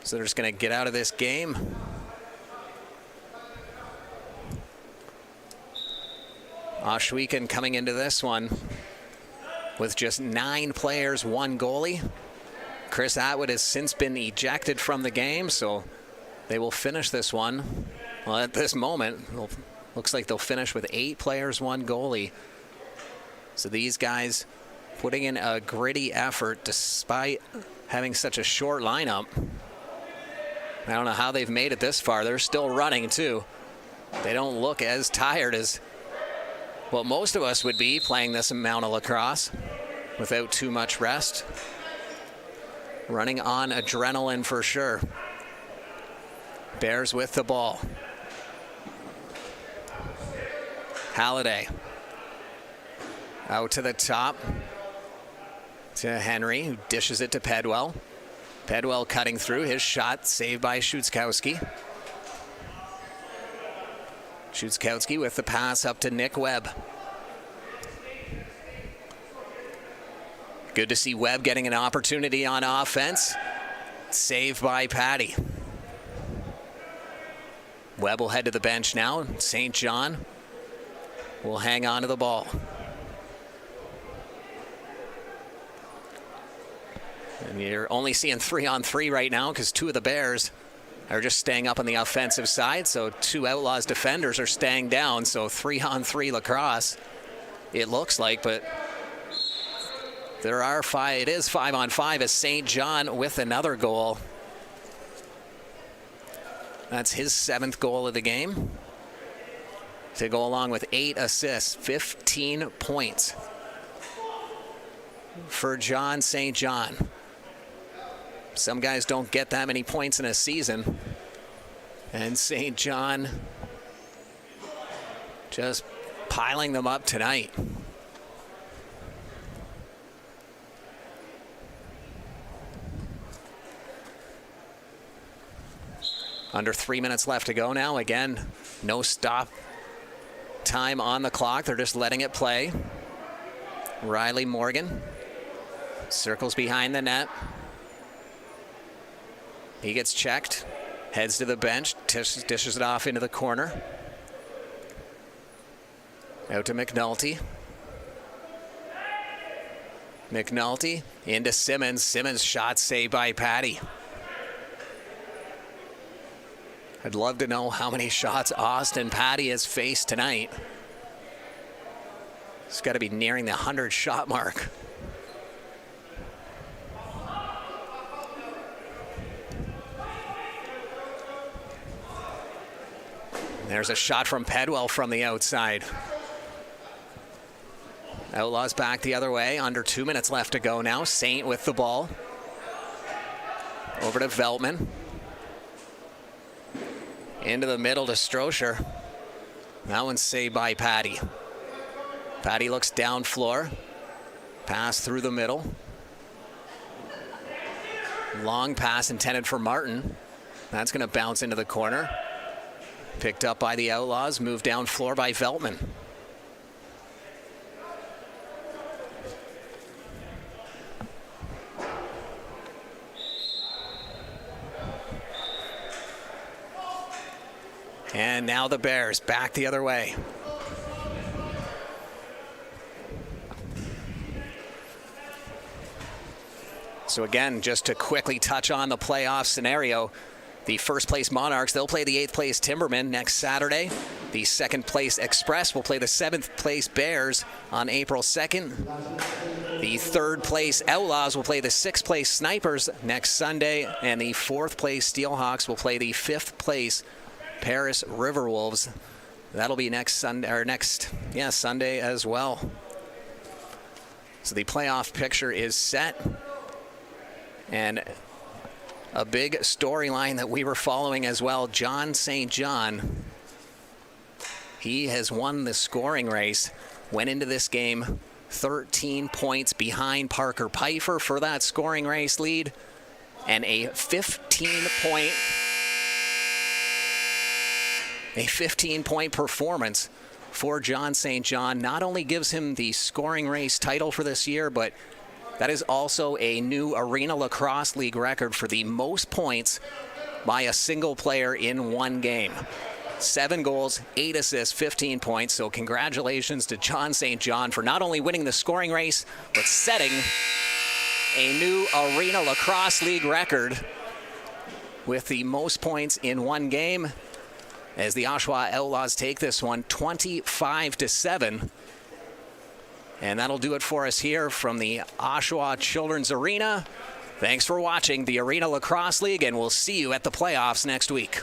So they're just going to get out of this game. Oshawa coming into this one with just 9 players, 1 goalie. Chris Atwood has since been ejected from the game, so they will finish this one. Well, at this moment, looks like they'll finish with 8 players, 1 goalie. So these guys putting in a gritty effort despite having such a short lineup. I don't know how they've made it this far. They're still running, too. They don't look as tired as what most of us would be playing this amount of lacrosse without too much rest. Running on adrenaline for sure. Bears with the ball. Halliday out to the top to Henry, who dishes it to Pedwell. Pedwell cutting through. His shot saved by Szuczkowski. Szuczkowski with the pass up to Nick Webb. Good to see Webb getting an opportunity on offense. Saved by Patty. Webb will head to the bench now. St. John will hang on to the ball. And you're only seeing 3-on-3 right now because 2 of the Bears are just staying up on the offensive side. So 2 Outlaws defenders are staying down. So 3-on-3 lacrosse, it looks like. But there are 5. It is 5-on-5 as St. John with another goal. That's his 7th goal of the game. To go along with 8 assists, 15 points for John St. John. Some guys don't get that many points in a season. And St. John just piling them up tonight. Under 3 minutes left to go now. Again, no stop time on the clock. They're just letting it play. Riley Morgan circles behind the net. He gets checked, heads to the bench, dishes it off into the corner. Out to McNulty. McNulty into Simmons. Simmons shot saved by Patty. I'd love to know how many shots Austin Patty has faced tonight. He's got to be nearing the 100-shot mark. There's a shot from Pedwell from the outside. Outlaws back the other way. Under 2 minutes left to go now. Saint with the ball. Over to Veltman. Into the middle to Strocher. That one's saved by Patty. Patty looks down floor. Pass through the middle. Long pass intended for Martin. That's going to bounce into the corner. Picked up by the Outlaws. Moved down floor by Veltman. And now the Bears back the other way. So again, just to quickly touch on the playoff scenario, the first place Monarchs, they'll play the 8th place Timbermen next Saturday. The 2nd place Express will play the 7th place Bears on April 2nd. The 3rd place Outlaws will play the 6th place Snipers next Sunday. And the 4th place Steelhawks will play the 5th place Paris Riverwolves. That'll be next Sunday, or Sunday as well. So the playoff picture is set. And a big storyline that we were following as well, John St. John. He has won the scoring race, went into this game 13 points behind Parker Pfeiffer for that scoring race lead, and a 15-point performance for John St. John not only gives him the scoring race title for this year, but that is also a new Arena Lacrosse League record for the most points by a single player in one game. 7 goals, 8 assists, 15 points. So congratulations to John St. John for not only winning the scoring race, but setting a new Arena Lacrosse League record with the most points in one game, as the Oshawa Outlaws take this one 25-7. And that'll do it for us here from the Oshawa Children's Arena. Thanks for watching the Arena Lacrosse League, and we'll see you at the playoffs next week.